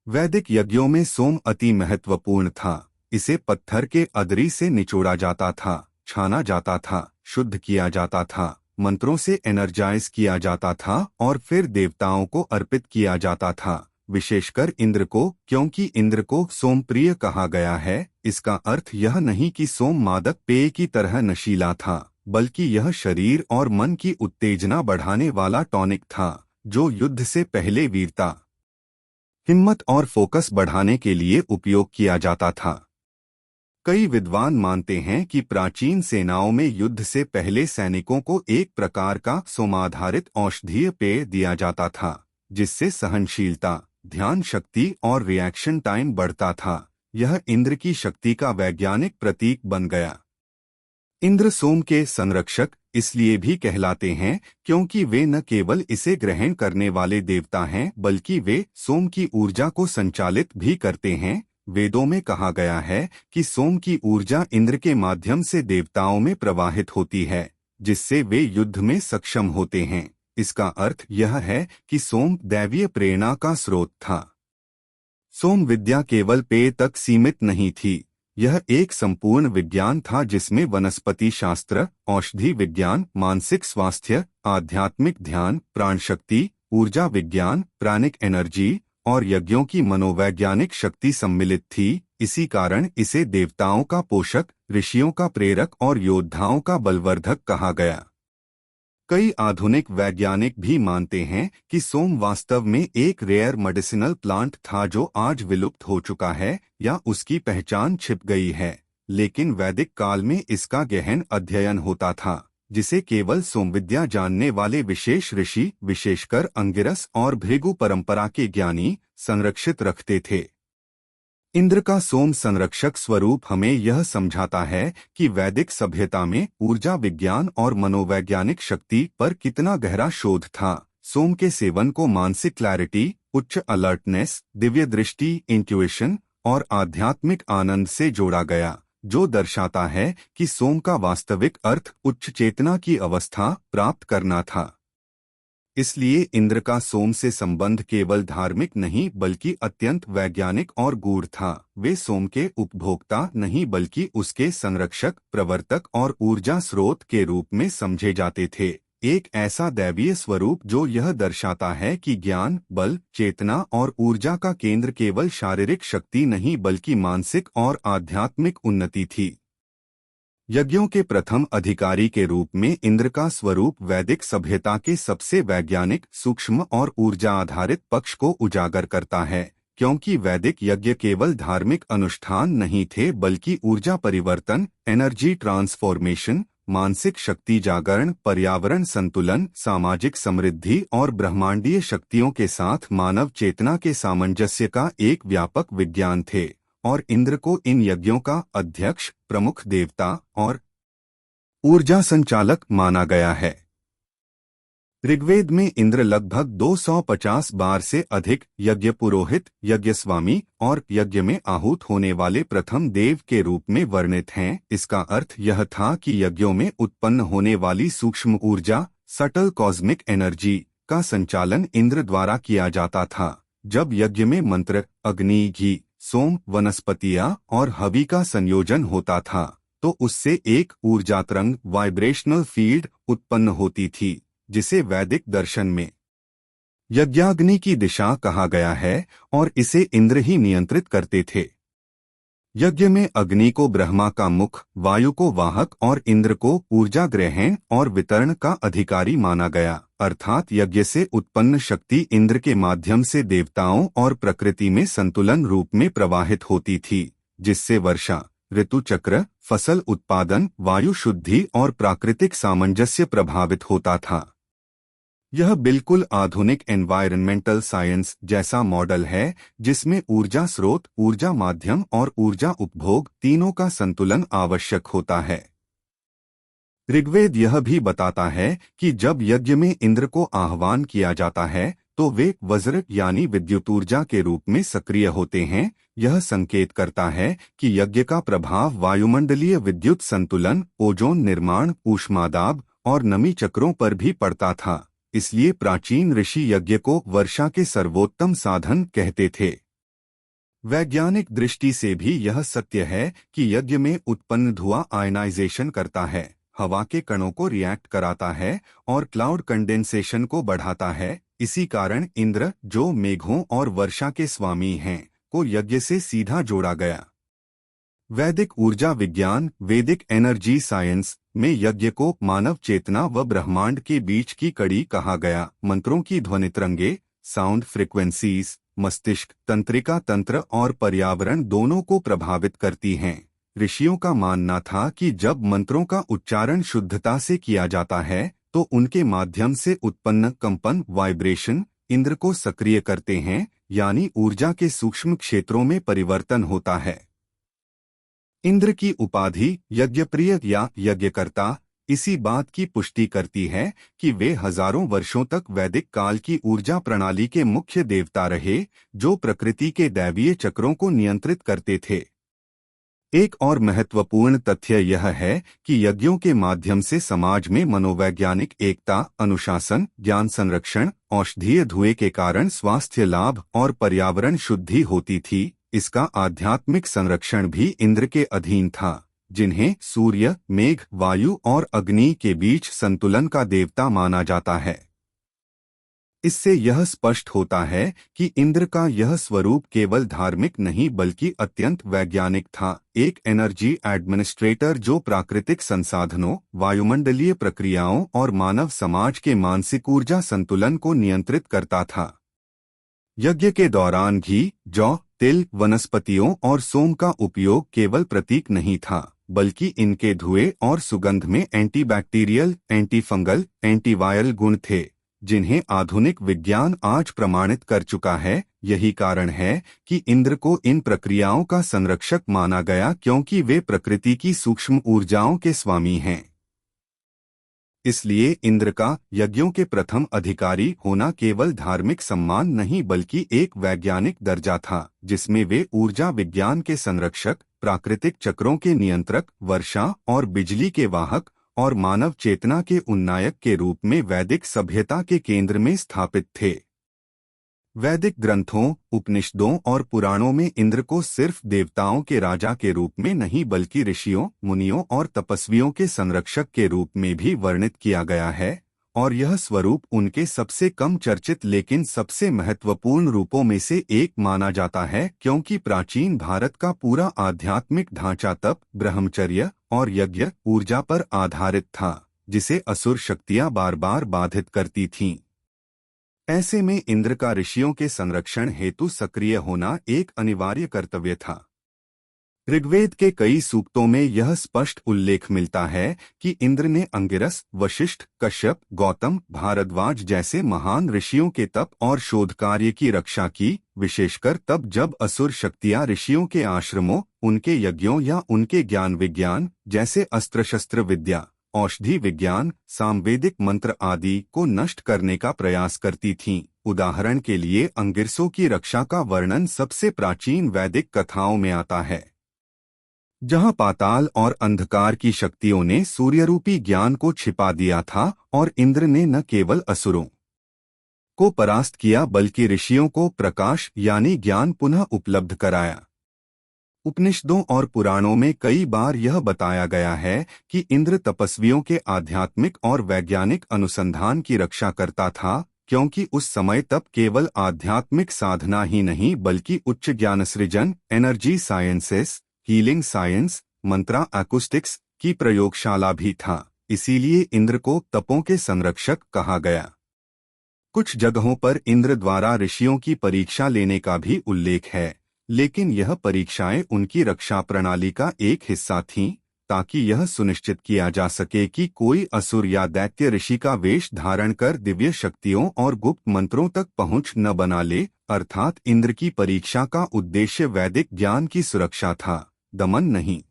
वैदिक यज्ञों में सोम अति महत्वपूर्ण था। इसे पत्थर के अदरी से निचोड़ा जाता था, छाना जाता था, शुद्ध किया जाता था, मंत्रों से एनर्जाइज किया जाता था और फिर देवताओं को अर्पित किया जाता था, विशेषकर इंद्र को, क्योंकि इंद्र को सोम प्रिय कहा गया है। इसका अर्थ यह नहीं कि सोम मादक पेय की तरह नशीला था, बल्कि यह शरीर और मन की उत्तेजना बढ़ाने वाला टॉनिक था, जो युद्ध से पहले वीरता, हिम्मत और फोकस बढ़ाने के लिए उपयोग किया जाता था। कई विद्वान मानते हैं कि प्राचीन सेनाओं में युद्ध से पहले सैनिकों को एक प्रकार का सोमाधारित औषधीय पेय दिया जाता था, जिससे सहनशीलता, ध्यान शक्ति और रिएक्शन टाइम बढ़ता था। यह इंद्र की शक्ति का वैज्ञानिक प्रतीक बन गया। इंद्र सोम के संरक्षक इसलिए भी कहलाते हैं क्योंकि वे न केवल इसे ग्रहण करने वाले देवता हैं बल्कि वे सोम की ऊर्जा को संचालित भी करते हैं। वेदों में कहा गया है कि सोम की ऊर्जा इंद्र के माध्यम से देवताओं में प्रवाहित होती है, जिससे वे युद्ध में सक्षम होते हैं। इसका अर्थ यह है कि सोम दैवीय प्रेरणा का स्रोत था। सोम विद्या केवल पेय तक सीमित नहीं थी, यह एक संपूर्ण विज्ञान था जिसमें वनस्पति शास्त्र, औषधि विज्ञान, मानसिक स्वास्थ्य, आध्यात्मिक ध्यान, प्राण शक्ति, ऊर्जा विज्ञान, प्राणिक एनर्जी और यज्ञों की मनोवैज्ञानिक शक्ति सम्मिलित थी। इसी कारण इसे देवताओं का पोषक, ऋषियों का प्रेरक और योद्धाओं का बलवर्धक कहा गया। कई आधुनिक वैज्ञानिक भी मानते हैं कि सोम वास्तव में एक रेयर मेडिसिनल प्लांट था जो आज विलुप्त हो चुका है या उसकी पहचान छिप गई है, लेकिन वैदिक काल में इसका गहन अध्ययन होता था, जिसे केवल सोमविद्या जानने वाले विशेष ऋषि, विशेषकर अंगिरस और भृगु परंपरा के ज्ञानी, संरक्षित रखते थे। इंद्र का सोम संरक्षक स्वरूप हमें यह समझाता है कि वैदिक सभ्यता में ऊर्जा विज्ञान और मनोवैज्ञानिक शक्ति पर कितना गहरा शोध था। सोम के सेवन को मानसिक क्लैरिटी, उच्च अलर्टनेस, दिव्य दृष्टि, इंट्यूइशन और आध्यात्मिक आनंद से जोड़ा गया, जो दर्शाता है कि सोम का वास्तविक अर्थ उच्च चेतना की अवस्था प्राप्त करना था। इसलिए इंद्र का सोम से संबंध केवल धार्मिक नहीं बल्कि अत्यंत वैज्ञानिक और गूढ़ था। वे सोम के उपभोक्ता नहीं बल्कि उसके संरक्षक, प्रवर्तक और ऊर्जा स्रोत के रूप में समझे जाते थे। एक ऐसा दैवीय स्वरूप जो यह दर्शाता है कि ज्ञान, बल, चेतना और ऊर्जा का केंद्र केवल शारीरिक शक्ति नहीं बल्कि मानसिक और आध्यात्मिक उन्नति थी। यज्ञों के प्रथम अधिकारी के रूप में इंद्र का स्वरूप वैदिक सभ्यता के सबसे वैज्ञानिक, सूक्ष्म और ऊर्जा आधारित पक्ष को उजागर करता है, क्योंकि वैदिक यज्ञ केवल धार्मिक अनुष्ठान नहीं थे बल्कि ऊर्जा परिवर्तन, एनर्जी ट्रांसफॉर्मेशन, मानसिक शक्ति जागरण, पर्यावरण संतुलन, सामाजिक समृद्धि और ब्रह्मांडीय शक्तियों के साथ मानव चेतना के सामंजस्य का एक व्यापक विज्ञान थे। और इंद्र को इन यज्ञों का अध्यक्ष, प्रमुख देवता और ऊर्जा संचालक माना गया है। ऋग्वेद में इंद्र लगभग 250 बार से अधिक यज्ञ पुरोहित, यज्ञ स्वामी और यज्ञ में आहूत होने वाले प्रथम देव के रूप में वर्णित हैं। इसका अर्थ यह था कि यज्ञों में उत्पन्न होने वाली सूक्ष्म ऊर्जा, सटल कॉस्मिक एनर्जी का संचालन इंद्र द्वारा किया जाता था। जब यज्ञ में मंत्र, अग्नि, घी, सोम, वनस्पतियां और हवि का संयोजन होता था तो उससे एक ऊर्जा तरंग, वाइब्रेशनल फील्ड उत्पन्न होती थी, जिसे वैदिक दर्शन में यज्ञाग्नि की दिशा कहा गया है और इसे इंद्र ही नियंत्रित करते थे। यज्ञ में अग्नि को ब्रह्मा का मुख, वायु को वाहक और इंद्र को ऊर्जा ग्रहण और वितरण का अधिकारी माना गया, अर्थात यज्ञ से उत्पन्न शक्ति इंद्र के माध्यम से देवताओं और प्रकृति में संतुलन रूप में प्रवाहित होती थी, जिससे वर्षा, ऋतु चक्र, फसल उत्पादन, वायु शुद्धि और प्राकृतिक सामंजस्य प्रभावित होता था। यह बिल्कुल आधुनिक एनवायरनमेंटल साइंस जैसा मॉडल है, जिसमें ऊर्जा स्रोत, ऊर्जा माध्यम और ऊर्जा उपभोग तीनों का संतुलन आवश्यक होता है। ऋग्वेद यह भी बताता है कि जब यज्ञ में इंद्र को आह्वान किया जाता है तो वे वज्र यानी विद्युत ऊर्जा के रूप में सक्रिय होते हैं। यह संकेत करता है कि यज्ञ का प्रभाव वायुमंडलीय विद्युत संतुलन, ओजोन निर्माण, ऊष्मादाब और नमी चक्रों पर भी पड़ता था। इसलिए प्राचीन ऋषि यज्ञ को वर्षा के सर्वोत्तम साधन कहते थे। वैज्ञानिक दृष्टि से भी यह सत्य है कि यज्ञ में उत्पन्न धुआं आयनाइजेशन करता है, हवा के कणों को रिएक्ट कराता है और क्लाउड कंडेंसेशन को बढ़ाता है। इसी कारण इंद्र, जो मेघों और वर्षा के स्वामी हैं, को यज्ञ से सीधा जोड़ा गया। वैदिक ऊर्जा विज्ञान, वैदिक एनर्जी साइंस में यज्ञ को मानव चेतना व ब्रह्मांड के बीच की कड़ी कहा गया। मंत्रों की ध्वनि तरंगे, साउंड फ्रीक्वेंसीज, मस्तिष्क, तंत्रिका तंत्र और पर्यावरण दोनों को प्रभावित करती हैं। ऋषियों का मानना था कि जब मंत्रों का उच्चारण शुद्धता से किया जाता है तो उनके माध्यम से उत्पन्न कंपन, वाइब्रेशन इंद्र को सक्रिय करते हैं, यानी ऊर्जा के सूक्ष्म क्षेत्रों में परिवर्तन होता है। इंद्र की उपाधि यज्ञप्रिय या यज्ञकर्ता इसी बात की पुष्टि करती है कि वे हजारों वर्षों तक वैदिक काल की ऊर्जा प्रणाली के मुख्य देवता रहे, जो प्रकृति के दैवीय चक्रों को नियंत्रित करते थे। एक और महत्वपूर्ण तथ्य यह है कि यज्ञों के माध्यम से समाज में मनोवैज्ञानिक एकता, अनुशासन, ज्ञान संरक्षण, औषधीय धुएं के कारण स्वास्थ्य लाभ और पर्यावरण शुद्धि होती थी। इसका आध्यात्मिक संरक्षण भी इंद्र के अधीन था, जिन्हें सूर्य, मेघ, वायु और अग्नि के बीच संतुलन का देवता माना जाता है। इससे यह स्पष्ट होता है कि इंद्र का यह स्वरूप केवल धार्मिक नहीं बल्कि अत्यंत वैज्ञानिक था, एक एनर्जी एडमिनिस्ट्रेटर जो प्राकृतिक संसाधनों, वायुमंडलीय प्रक्रियाओं और मानव समाज के मानसिक ऊर्जा संतुलन को नियंत्रित करता था। यज्ञ के दौरान घी, जौ, तिल, वनस्पतियों और सोम का उपयोग केवल प्रतीक नहीं था, बल्कि इनके धुएं और सुगंध में एंटीबैक्टीरियल, एंटीफंगल, एंटीवायरल गुण थे, जिन्हें आधुनिक विज्ञान आज प्रमाणित कर चुका है। यही कारण है कि इंद्र को इन प्रक्रियाओं का संरक्षक माना गया, क्योंकि वे प्रकृति की सूक्ष्म ऊर्जाओं के स्वामी हैं। इसलिए इंद्र का यज्ञों के प्रथम अधिकारी होना केवल धार्मिक सम्मान नहीं बल्कि एक वैज्ञानिक दर्जा था, जिसमें वे ऊर्जा विज्ञान के संरक्षक, प्राकृतिक चक्रों के नियंत्रक, वर्षा और बिजली के वाहक और मानव चेतना के उन्नायक के रूप में वैदिक सभ्यता के केंद्र में स्थापित थे। वैदिक ग्रंथों, उपनिषदों और पुराणों में इंद्र को सिर्फ देवताओं के राजा के रूप में नहीं बल्कि ऋषियों, मुनियों और तपस्वियों के संरक्षक के रूप में भी वर्णित किया गया है, और यह स्वरूप उनके सबसे कम चर्चित लेकिन सबसे महत्वपूर्ण रूपों में से एक माना जाता है, क्योंकि प्राचीन भारत का पूरा आध्यात्मिक ढांचा तप, ब्रह्मचर्य और यज्ञ ऊर्जा पर आधारित था, जिसे असुर शक्तियां बार बार बाधित करती थीं। ऐसे में इंद्र का ऋषियों के संरक्षण हेतु सक्रिय होना एक अनिवार्य कर्तव्य था। ऋग्वेद के कई सूक्तों में यह स्पष्ट उल्लेख मिलता है कि इंद्र ने अंगिरस, वशिष्ठ, कश्यप, गौतम, भारद्वाज जैसे महान ऋषियों के तप और शोध कार्य की रक्षा की, विशेषकर तब जब असुर शक्तियां ऋषियों के आश्रमों, उनके यज्ञों या उनके ज्ञान विज्ञान जैसे अस्त्र शस्त्र विद्या, औषधि विज्ञान, सामवेदिक मंत्र आदि को नष्ट करने का प्रयास करती थीं। उदाहरण के लिए अंगिरसों की रक्षा का वर्णन सबसे प्राचीन वैदिक कथाओं में आता है, जहां पाताल और अंधकार की शक्तियों ने सूर्यरूपी ज्ञान को छिपा दिया था और इंद्र ने न केवल असुरों को परास्त किया बल्कि ऋषियों को प्रकाश यानी ज्ञान पुनः उपलब्ध कराया। उपनिषदों और पुराणों में कई बार यह बताया गया है कि इंद्र तपस्वियों के आध्यात्मिक और वैज्ञानिक अनुसंधान की रक्षा करता था, क्योंकि उस समय तप केवल आध्यात्मिक साधना ही नहीं बल्कि उच्च ज्ञान सृजन, एनर्जी साइंसेस, हीलिंग साइंस, मंत्रा एक्यूस्टिक्स की प्रयोगशाला भी था। इसीलिए इंद्र को तपों के संरक्षक कहा गया। कुछ जगहों पर इंद्र द्वारा ऋषियों की परीक्षा लेने का भी उल्लेख है, लेकिन यह परीक्षाएं उनकी रक्षा प्रणाली का एक हिस्सा थीं, ताकि यह सुनिश्चित किया जा सके कि कोई असुर या दैत्य ऋषि का वेश धारण कर दिव्य शक्तियों और गुप्त मंत्रों तक पहुंच न बना ले। अर्थात इंद्र की परीक्षा का उद्देश्य वैदिक ज्ञान की सुरक्षा था, दमन नहीं।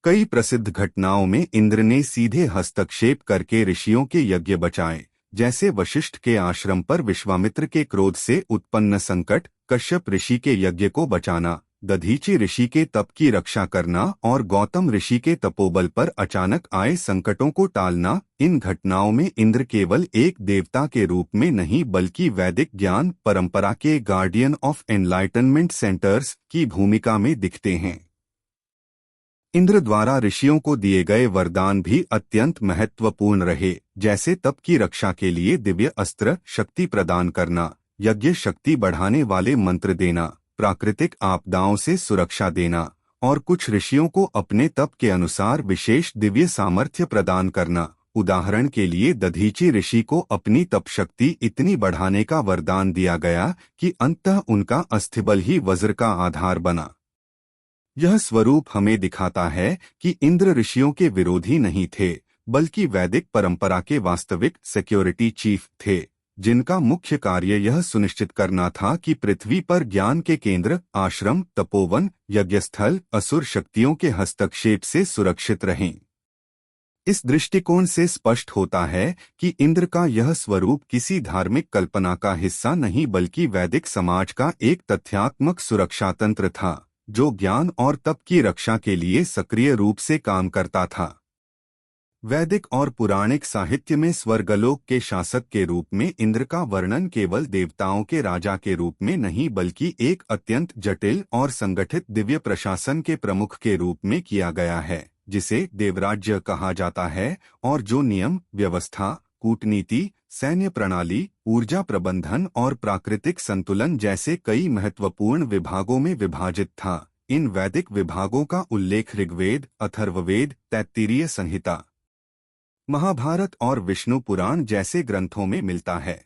कई प्रसिद्ध घटनाओं में इंद्र ने सीधे हस्तक्षेप करके ऋषियों के यज्ञ बचाए, जैसे वशिष्ठ के आश्रम पर विश्वामित्र के क्रोध से उत्पन्न संकट, कश्यप ऋषि के यज्ञ को बचाना, दधीचि ऋषि के तप की रक्षा करना और गौतम ऋषि के तपोबल पर अचानक आए संकटों को टालना। इन घटनाओं में इंद्र केवल एक देवता के रूप में नहीं बल्कि वैदिक ज्ञान परंपरा के गार्डियन ऑफ एनलाइटनमेंट सेंटर्स की भूमिका में दिखते हैं। इंद्र द्वारा ऋषियों को दिए गए वरदान भी अत्यंत महत्वपूर्ण रहे, जैसे तप की रक्षा के लिए दिव्य अस्त्र शक्ति प्रदान करना, यज्ञ शक्ति बढ़ाने वाले मंत्र देना, प्राकृतिक आपदाओं से सुरक्षा देना और कुछ ऋषियों को अपने तप के अनुसार विशेष दिव्य सामर्थ्य प्रदान करना। उदाहरण के लिए दधीचि ऋषि को अपनी तप शक्ति इतनी बढ़ाने का वरदान दिया गया कि अंततः उनका अस्थिबल ही वज्र का आधार बना। यह स्वरूप हमें दिखाता है कि इंद्र ऋषियों के विरोधी नहीं थे, बल्कि वैदिक परंपरा के वास्तविक सिक्योरिटी चीफ थे, जिनका मुख्य कार्य यह सुनिश्चित करना था कि पृथ्वी पर ज्ञान के केंद्र, आश्रम, तपोवन, यज्ञस्थल असुर शक्तियों के हस्तक्षेप से सुरक्षित रहें। इस दृष्टिकोण से स्पष्ट होता है कि इंद्र का यह स्वरूप किसी धार्मिक कल्पना का हिस्सा नहीं बल्कि वैदिक समाज का एक तथ्यात्मक सुरक्षा तंत्र था, जो ज्ञान और तप की रक्षा के लिए सक्रिय रूप से काम करता था। वैदिक और पुराणिक साहित्य में स्वर्गलोक के शासक के रूप में इंद्र का वर्णन केवल देवताओं के राजा के रूप में नहीं बल्कि एक अत्यंत जटिल और संगठित दिव्य प्रशासन के प्रमुख के रूप में किया गया है, जिसे देवराज्य कहा जाता है और जो नियम, व्यवस्था, कूटनीति, सैन्य प्रणाली, ऊर्जा प्रबंधन और प्राकृतिक संतुलन जैसे कई महत्वपूर्ण विभागों में विभाजित था। इन वैदिक विभागों का उल्लेख ऋग्वेद, अथर्ववेद, तैत्तिरीय संहिता, महाभारत और विष्णु पुराण जैसे ग्रंथों में मिलता है।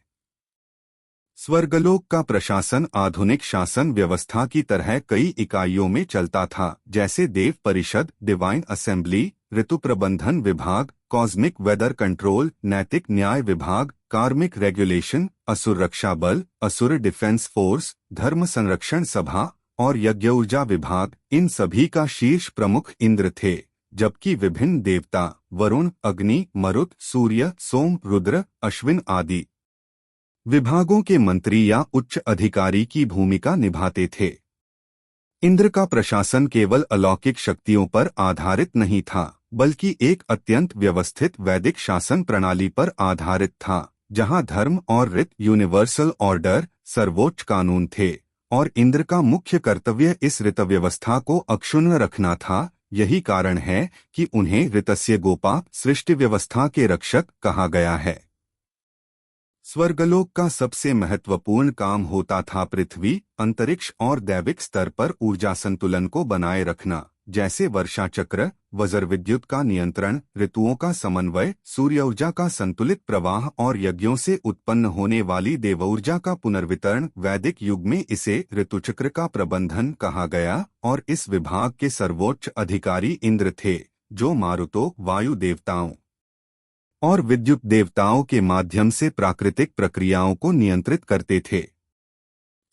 स्वर्गलोक का प्रशासन आधुनिक शासन व्यवस्था की तरह कई इकाइयों में चलता था, जैसे देव परिषद, डिवाइन असेंबली, ऋतु प्रबंधन विभाग, कॉस्मिक वेदर कंट्रोल, नैतिक न्याय विभाग, कार्मिक रेगुलेशन, असुर रक्षा बल, असुर डिफेंस फोर्स, धर्म संरक्षण सभा और यज्ञ ऊर्जा विभाग। इन सभी का शीर्ष प्रमुख इंद्र थे, जबकि विभिन्न देवता वरुण, अग्नि, मरुत, सूर्य, सोम, रुद्र, अश्विन आदि विभागों के मंत्री या उच्च अधिकारी की भूमिका निभाते थे। इंद्र का प्रशासन केवल अलौकिक शक्तियों पर आधारित नहीं था, बल्कि एक अत्यंत व्यवस्थित वैदिक शासन प्रणाली पर आधारित था, जहां धर्म और रीत यूनिवर्सल ऑर्डर सर्वोच्च कानून थे, और इंद्र का मुख्य कर्तव्य इस ऋत व्यवस्था को अक्षुण्ण रखना था। यही कारण है कि उन्हें ऋतस्य गोपा, सृष्टि व्यवस्था के रक्षक कहा गया है। स्वर्गलोक का सबसे महत्वपूर्ण काम होता था पृथ्वी, अंतरिक्ष और दैविक स्तर पर ऊर्जा संतुलन को बनाए रखना, जैसे वर्षा चक्र, वज्र विद्युत का नियंत्रण, ऋतुओं का समन्वय, सूर्य ऊर्जा का संतुलित प्रवाह और यज्ञों से उत्पन्न होने वाली देवऊर्जा का पुनर्वितरण। वैदिक युग में इसे ऋतुचक्र का प्रबंधन कहा गया, और इस विभाग के सर्वोच्च अधिकारी इंद्र थे, जो मारुतों, वायु देवताओं और विद्युत देवताओं के माध्यम से प्राकृतिक प्रक्रियाओं को नियंत्रित करते थे।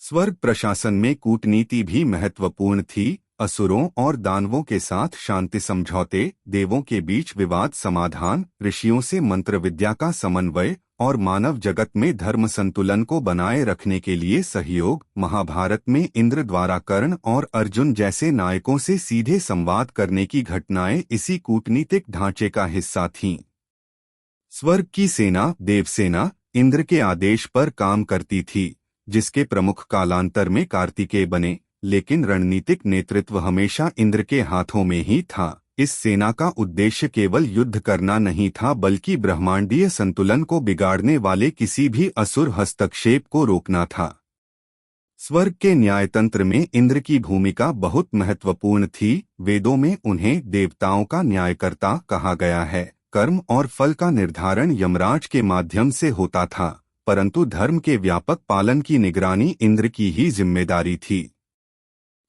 स्वर्ग प्रशासन में कूटनीति भी महत्वपूर्ण थी। असुरों और दानवों के साथ शांति समझौते, देवों के बीच विवाद समाधान, ऋषियों से मंत्र विद्या का समन्वय और मानव जगत में धर्म संतुलन को बनाए रखने के लिए सहयोग। महाभारत में इंद्र द्वारा कर्ण और अर्जुन जैसे नायकों से सीधे संवाद करने की घटनाएं इसी कूटनीतिक ढांचे का हिस्सा थीं। स्वर्ग की सेना, देवसेना, इंद्र के आदेश पर काम करती थी, जिसके प्रमुख कालांतर में कार्तिकेय बने, लेकिन रणनीतिक नेतृत्व हमेशा इंद्र के हाथों में ही था। इस सेना का उद्देश्य केवल युद्ध करना नहीं था, बल्कि ब्रह्मांडीय संतुलन को बिगाड़ने वाले किसी भी असुर हस्तक्षेप को रोकना था। स्वर्ग के न्यायतंत्र में इंद्र की भूमिका बहुत महत्वपूर्ण थी। वेदों में उन्हें देवताओं का न्यायकर्ता कहा गया है। कर्म और फल का निर्धारण यमराज के माध्यम से होता था, परंतु धर्म के व्यापक पालन की निगरानी इंद्र की ही जिम्मेदारी थी।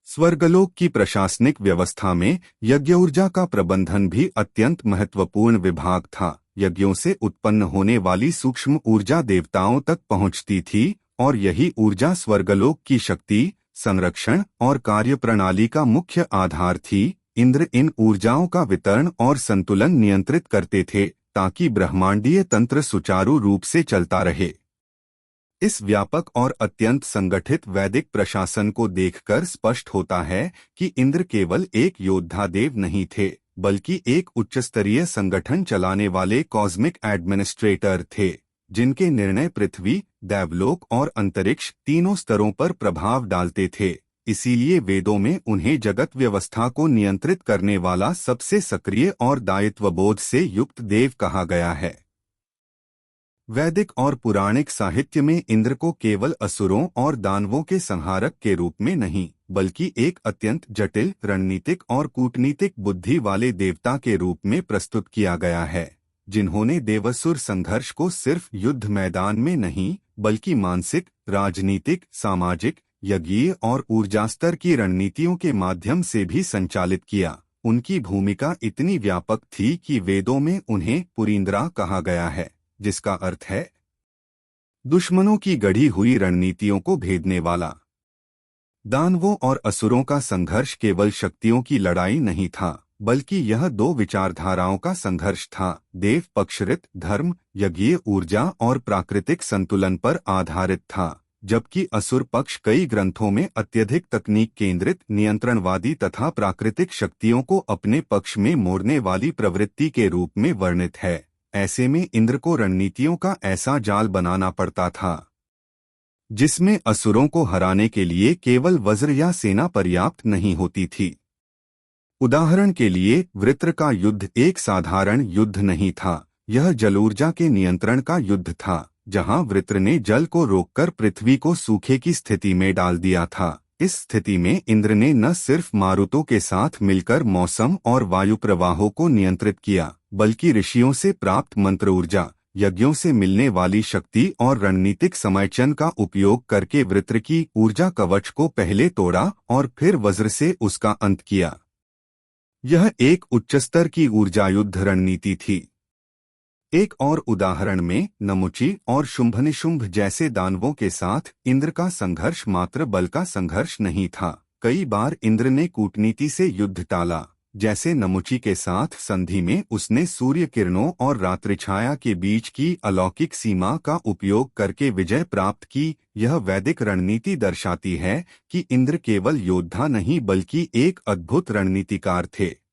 स्वर्गलोक की प्रशासनिक व्यवस्था में यज्ञ ऊर्जा का प्रबंधन भी अत्यंत महत्वपूर्ण विभाग था। यज्ञों से उत्पन्न होने वाली सूक्ष्म ऊर्जा देवताओं तक पहुंचती थी, और यही ऊर्जा स्वर्गलोक की शक्ति, संरक्षण और कार्यप्रणाली का मुख्य आधार थी। इंद्र इन ऊर्जाओं का वितरण और संतुलन नियंत्रित करते थे, ताकि ब्रह्मांडीय तंत्र सुचारू रूप से चलता रहे। इस व्यापक और अत्यंत संगठित वैदिक प्रशासन को देखकर स्पष्ट होता है कि इंद्र केवल एक योद्धा देव नहीं थे, बल्कि एक उच्चस्तरीय संगठन चलाने वाले कॉस्मिक एडमिनिस्ट्रेटर थे, जिनके निर्णय पृथ्वी, दैवलोक और अंतरिक्ष तीनों स्तरों पर प्रभाव डालते थे। इसीलिए वेदों में उन्हें जगत व्यवस्था को नियंत्रित करने वाला सबसे सक्रिय और दायित्वबोध से युक्त देव कहा गया है। वैदिक और पुराणिक साहित्य में इंद्र को केवल असुरों और दानवों के संहारक के रूप में नहीं, बल्कि एक अत्यंत जटिल रणनीतिक और कूटनीतिक बुद्धि वाले देवता के रूप में प्रस्तुत किया गया है, जिन्होंने देवासुर संघर्ष को सिर्फ युद्ध मैदान में नहीं, बल्कि मानसिक, राजनीतिक, सामाजिक, यज्ञीय और ऊर्जा स्तर की रणनीतियों के माध्यम से भी संचालित किया। उनकी भूमिका इतनी व्यापक थी कि वेदों में उन्हें पुरींद्रा कहा गया है, जिसका अर्थ है दुश्मनों की गढ़ी हुई रणनीतियों को भेदने वाला। दानवों और असुरों का संघर्ष केवल शक्तियों की लड़ाई नहीं था, बल्कि यह दो विचारधाराओं का संघर्ष था। देव पक्षरित धर्म, यज्ञीय ऊर्जा और प्राकृतिक संतुलन पर आधारित था, जबकि असुर पक्ष कई ग्रंथों में अत्यधिक तकनीक केंद्रित, नियंत्रणवादी तथा प्राकृतिक शक्तियों को अपने पक्ष में मोड़ने वाली प्रवृत्ति के रूप में वर्णित है। ऐसे में इंद्र को रणनीतियों का ऐसा जाल बनाना पड़ता था, जिसमें असुरों को हराने के लिए केवल वज्र या सेना पर्याप्त नहीं होती थी। उदाहरण के लिए, वृत्र का युद्ध एक साधारण युद्ध नहीं था, यह जलऊर्जा के नियंत्रण का युद्ध था, जहां वृत्र ने जल को रोककर पृथ्वी को सूखे की स्थिति में डाल दिया था। इस स्थिति में इंद्र ने न सिर्फ मारुतों के साथ मिलकर मौसम और वायु प्रवाहों को नियंत्रित किया, बल्कि ऋषियों से प्राप्त मंत्र ऊर्जा, यज्ञों से मिलने वाली शक्ति और रणनीतिक समयचन का उपयोग करके वृत्र की ऊर्जा कवच को पहले तोड़ा और फिर वज्र से उसका अंत किया। यह एक उच्चस्तर की ऊर्जा युद्ध रणनीति थी। एक और उदाहरण में नमुची और शुंभनिशुंभ जैसे दानवों के साथ इंद्र का संघर्ष मात्र बल का संघर्ष नहीं था। कई बार इंद्र ने कूटनीति से युद्ध टाला, जैसे नमुची के साथ संधि में उसने सूर्य किरणों और रात्रिछाया के बीच की अलौकिक सीमा का उपयोग करके विजय प्राप्त की। यह वैदिक रणनीति दर्शाती है कि इंद्र केवल योद्धा नहीं बल्कि एक अद्भुत रणनीतिकार थे।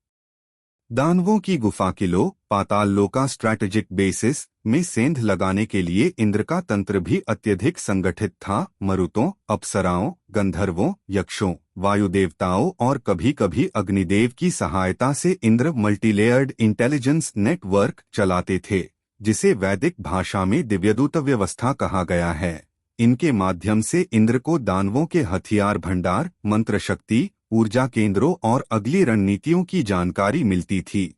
दानवों की गुफा किलों पाताल लोका स्ट्रैटेजिक बेसिस में सेंध लगाने के लिए इंद्र का तंत्र भी अत्यधिक संगठित था। मरुतों, अप्सराओं, गंधर्वों, यक्षों, वायुदेवताओं और कभी-कभी अग्निदेव की सहायता से इंद्र मल्टीलेयर्ड इंटेलिजेंस नेटवर्क चलाते थे, जिसे वैदिक भाषा में दिव्यदूत व्यवस्था कहा गया है। इनके माध्यम से इंद्र को दानवों के हथियार भंडार, मंत्र शक्ति, ऊर्जा केंद्रों और अगली रणनीतियों की जानकारी मिलती थी,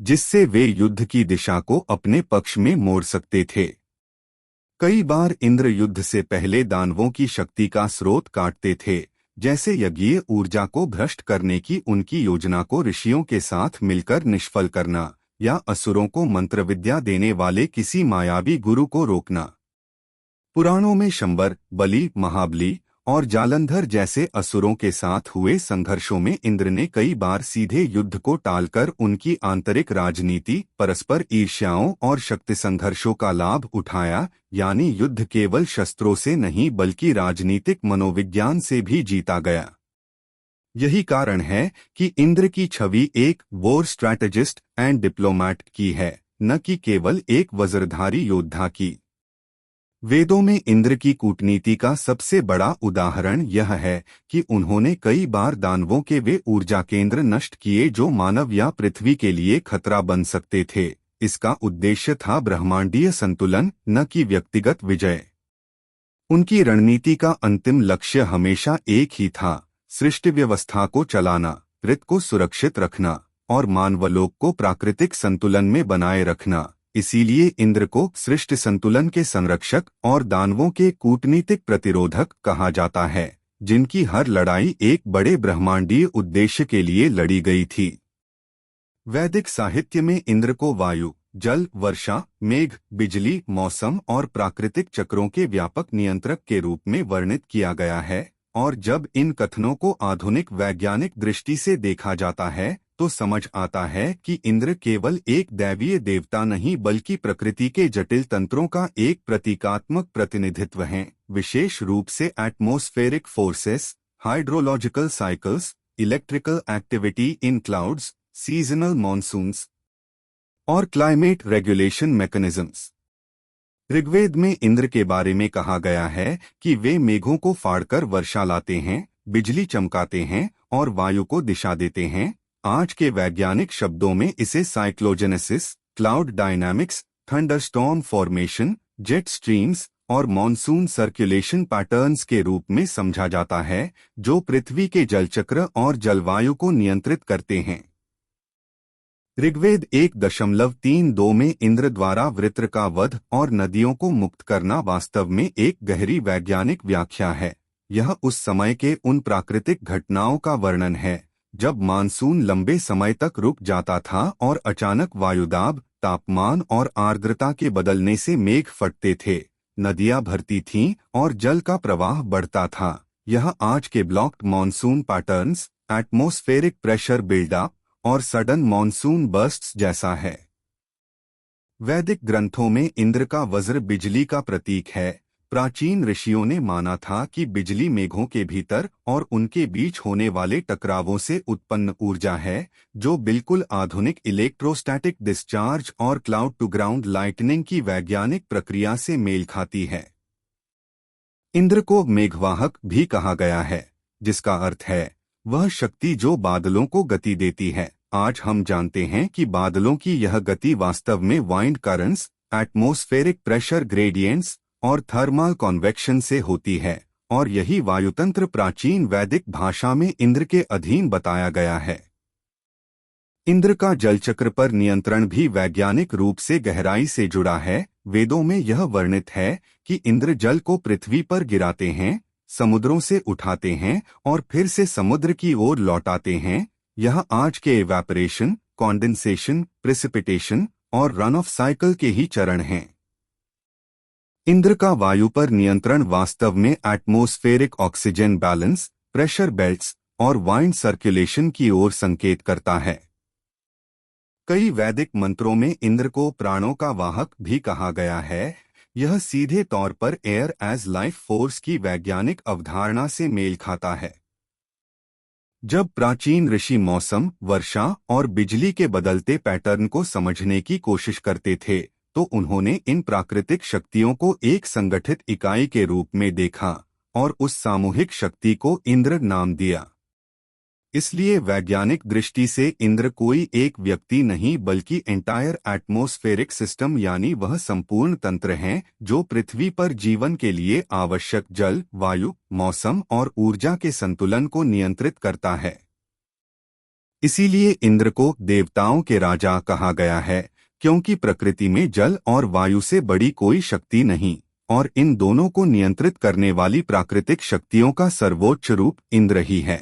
जिससे वे युद्ध की दिशा को अपने पक्ष में मोड़ सकते थे। कई बार इंद्र युद्ध से पहले दानवों की शक्ति का स्रोत काटते थे, जैसे यज्ञीय ऊर्जा को भ्रष्ट करने की उनकी योजना को ऋषियों के साथ मिलकर निष्फल करना, या असुरों को मंत्र विद्या देने वाले किसी मायावी गुरु को रोकना। पुराणों में शंबर, बलि, महाबली और जालंधर जैसे असुरों के साथ हुए संघर्षों में इंद्र ने कई बार सीधे युद्ध को टालकर उनकी आंतरिक राजनीति, परस्पर ईर्ष्याओं और शक्ति संघर्षों का लाभ उठाया। यानी युद्ध केवल शस्त्रों से नहीं बल्कि राजनीतिक मनोविज्ञान से भी जीता गया। यही कारण है कि इंद्र की छवि एक वॉर स्ट्रैटेजिस्ट एंड डिप्लोमैट की है, न कि केवल एक वज्रधारी योद्धा की। वेदों में इंद्र की कूटनीति का सबसे बड़ा उदाहरण यह है कि उन्होंने कई बार दानवों के वे ऊर्जा केंद्र नष्ट किए जो मानव या पृथ्वी के लिए खतरा बन सकते थे। इसका उद्देश्य था ब्रह्मांडीय संतुलन, न कि व्यक्तिगत विजय। उनकी रणनीति का अंतिम लक्ष्य हमेशा एक ही था, सृष्टि व्यवस्था को चलाना, ऋतु को सुरक्षित रखना और मानवलोक को प्राकृतिक संतुलन में बनाए रखना। इसीलिए इंद्र को सृष्टि संतुलन के संरक्षक और दानवों के कूटनीतिक प्रतिरोधक कहा जाता है, जिनकी हर लड़ाई एक बड़े ब्रह्मांडीय उद्देश्य के लिए लड़ी गई थी। वैदिक साहित्य में इंद्र को वायु, जल, वर्षा, मेघ, बिजली, मौसम और प्राकृतिक चक्रों के व्यापक नियंत्रक के रूप में वर्णित किया गया है, और जब इन कथनों को आधुनिक वैज्ञानिक दृष्टि से देखा जाता है तो समझ आता है कि इंद्र केवल एक दैवीय देवता नहीं बल्कि प्रकृति के जटिल तंत्रों का एक प्रतीकात्मक प्रतिनिधित्व है, विशेष रूप से atmospheric forces, hydrological cycles, electrical activity in clouds, seasonal monsoons और क्लाइमेट रेगुलेशन मैकेनिज्म्स। ऋग्वेद में इंद्र के बारे में कहा गया है कि वे मेघों को फाड़कर वर्षा लाते हैं, बिजली चमकाते हैं और वायु को दिशा देते हैं। आज के वैज्ञानिक शब्दों में इसे cyclogenesis, cloud dynamics, thunderstorm formation, jet streams और मॉनसून सर्कुलेशन पैटर्न्स के रूप में समझा जाता है, जो पृथ्वी के जलचक्र और जलवायु को नियंत्रित करते हैं। ऋग्वेद 1.32 में इंद्र द्वारा वृत्र का वध और नदियों को मुक्त करना वास्तव में एक गहरी वैज्ञानिक व्याख्या है। यह उस समय के उन प्राकृतिक घटनाओं का वर्णन है जब मानसून लंबे समय तक रुक जाता था और अचानक वायुदाब, तापमान और आर्द्रता के बदलने से मेघ फटते थे, नदियां भरती थीं और जल का प्रवाह बढ़ता था। यह आज के blocked monsoon patterns, atmospheric pressure buildup और सडन मॉनसून बर्स्ट्स जैसा है। वैदिक ग्रंथों में इंद्र का वज्र बिजली का प्रतीक है। प्राचीन ऋषियों ने माना था कि बिजली मेघों के भीतर और उनके बीच होने वाले टकरावों से उत्पन्न ऊर्जा है, जो बिल्कुल आधुनिक इलेक्ट्रोस्टैटिक डिस्चार्ज और क्लाउड टू ग्राउंड लाइटनिंग की वैज्ञानिक प्रक्रिया से मेल खाती है। इंद्र को मेघवाहक भी कहा गया है, जिसका अर्थ है वह शक्ति जो बादलों को गति देती है। आज हम जानते हैं कि बादलों की यह गति वास्तव में wind currents, atmospheric pressure gradients और थर्मल कॉन्वेक्शन से होती है, और यही वायुतंत्र प्राचीन वैदिक भाषा में इंद्र के अधीन बताया गया है। इंद्र का जलचक्र पर नियंत्रण भी वैज्ञानिक रूप से गहराई से जुड़ा है। वेदों में यह वर्णित है कि इंद्र जल को पृथ्वी पर गिराते हैं, समुद्रों से उठाते हैं और फिर से समुद्र की ओर लौटाते हैं। यह आज के इवैपोरेशन, कॉन्डेंसेशन, प्रेसिपिटेशन और रन ऑफ साइकिल के ही चरण हैं। इंद्र का वायु पर नियंत्रण वास्तव में atmospheric oxygen balance, pressure belts और वाइंड सर्कुलेशन की ओर संकेत करता है। कई वैदिक मंत्रों में इंद्र को प्राणों का वाहक भी कहा गया है। यह सीधे तौर पर एयर एज लाइफ फोर्स की वैज्ञानिक अवधारणा से मेल खाता है। जब प्राचीन ऋषि मौसम, वर्षा और बिजली के बदलते पैटर्न को समझने की कोशिश करते थे, तो उन्होंने इन प्राकृतिक शक्तियों को एक संगठित इकाई के रूप में देखा और उस सामूहिक शक्ति को इंद्र नाम दिया। इसलिए वैज्ञानिक दृष्टि से इंद्र कोई एक व्यक्ति नहीं बल्कि एंटायर एटमॉस्फेरिक सिस्टम यानी वह संपूर्ण तंत्र है जो पृथ्वी पर जीवन के लिए आवश्यक जल, वायु, मौसम और ऊर्जा के संतुलन को नियंत्रित करता है। इसीलिए इंद्र को देवताओं के राजा कहा गया है, क्योंकि प्रकृति में जल और वायु से बड़ी कोई शक्ति नहीं और इन दोनों को नियंत्रित करने वाली प्राकृतिक शक्तियों का सर्वोच्च रूप इंद्र ही है।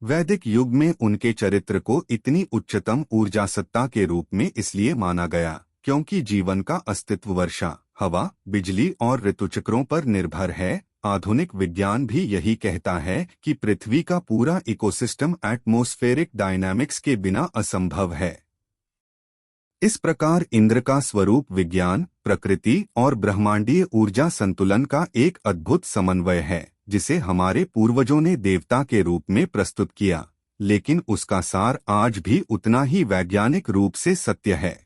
वैदिक युग में उनके चरित्र को इतनी उच्चतम ऊर्जा सत्ता के रूप में इसलिए माना गया क्योंकि जीवन का अस्तित्व वर्षा, हवा, बिजली और ऋतुचक्रों पर निर्भर है। आधुनिक विज्ञान भी यही कहता है कि पृथ्वी का पूरा इकोसिस्टम एटमॉस्फेरिक डायनामिक्स के बिना असंभव है। इस प्रकार इंद्र का स्वरूप विज्ञान, प्रकृति और ब्रह्मांडीय ऊर्जा संतुलन का एक अद्भुत समन्वय है, जिसे हमारे पूर्वजों ने देवता के रूप में प्रस्तुत किया, लेकिन उसका सार आज भी उतना ही वैज्ञानिक रूप से सत्य है।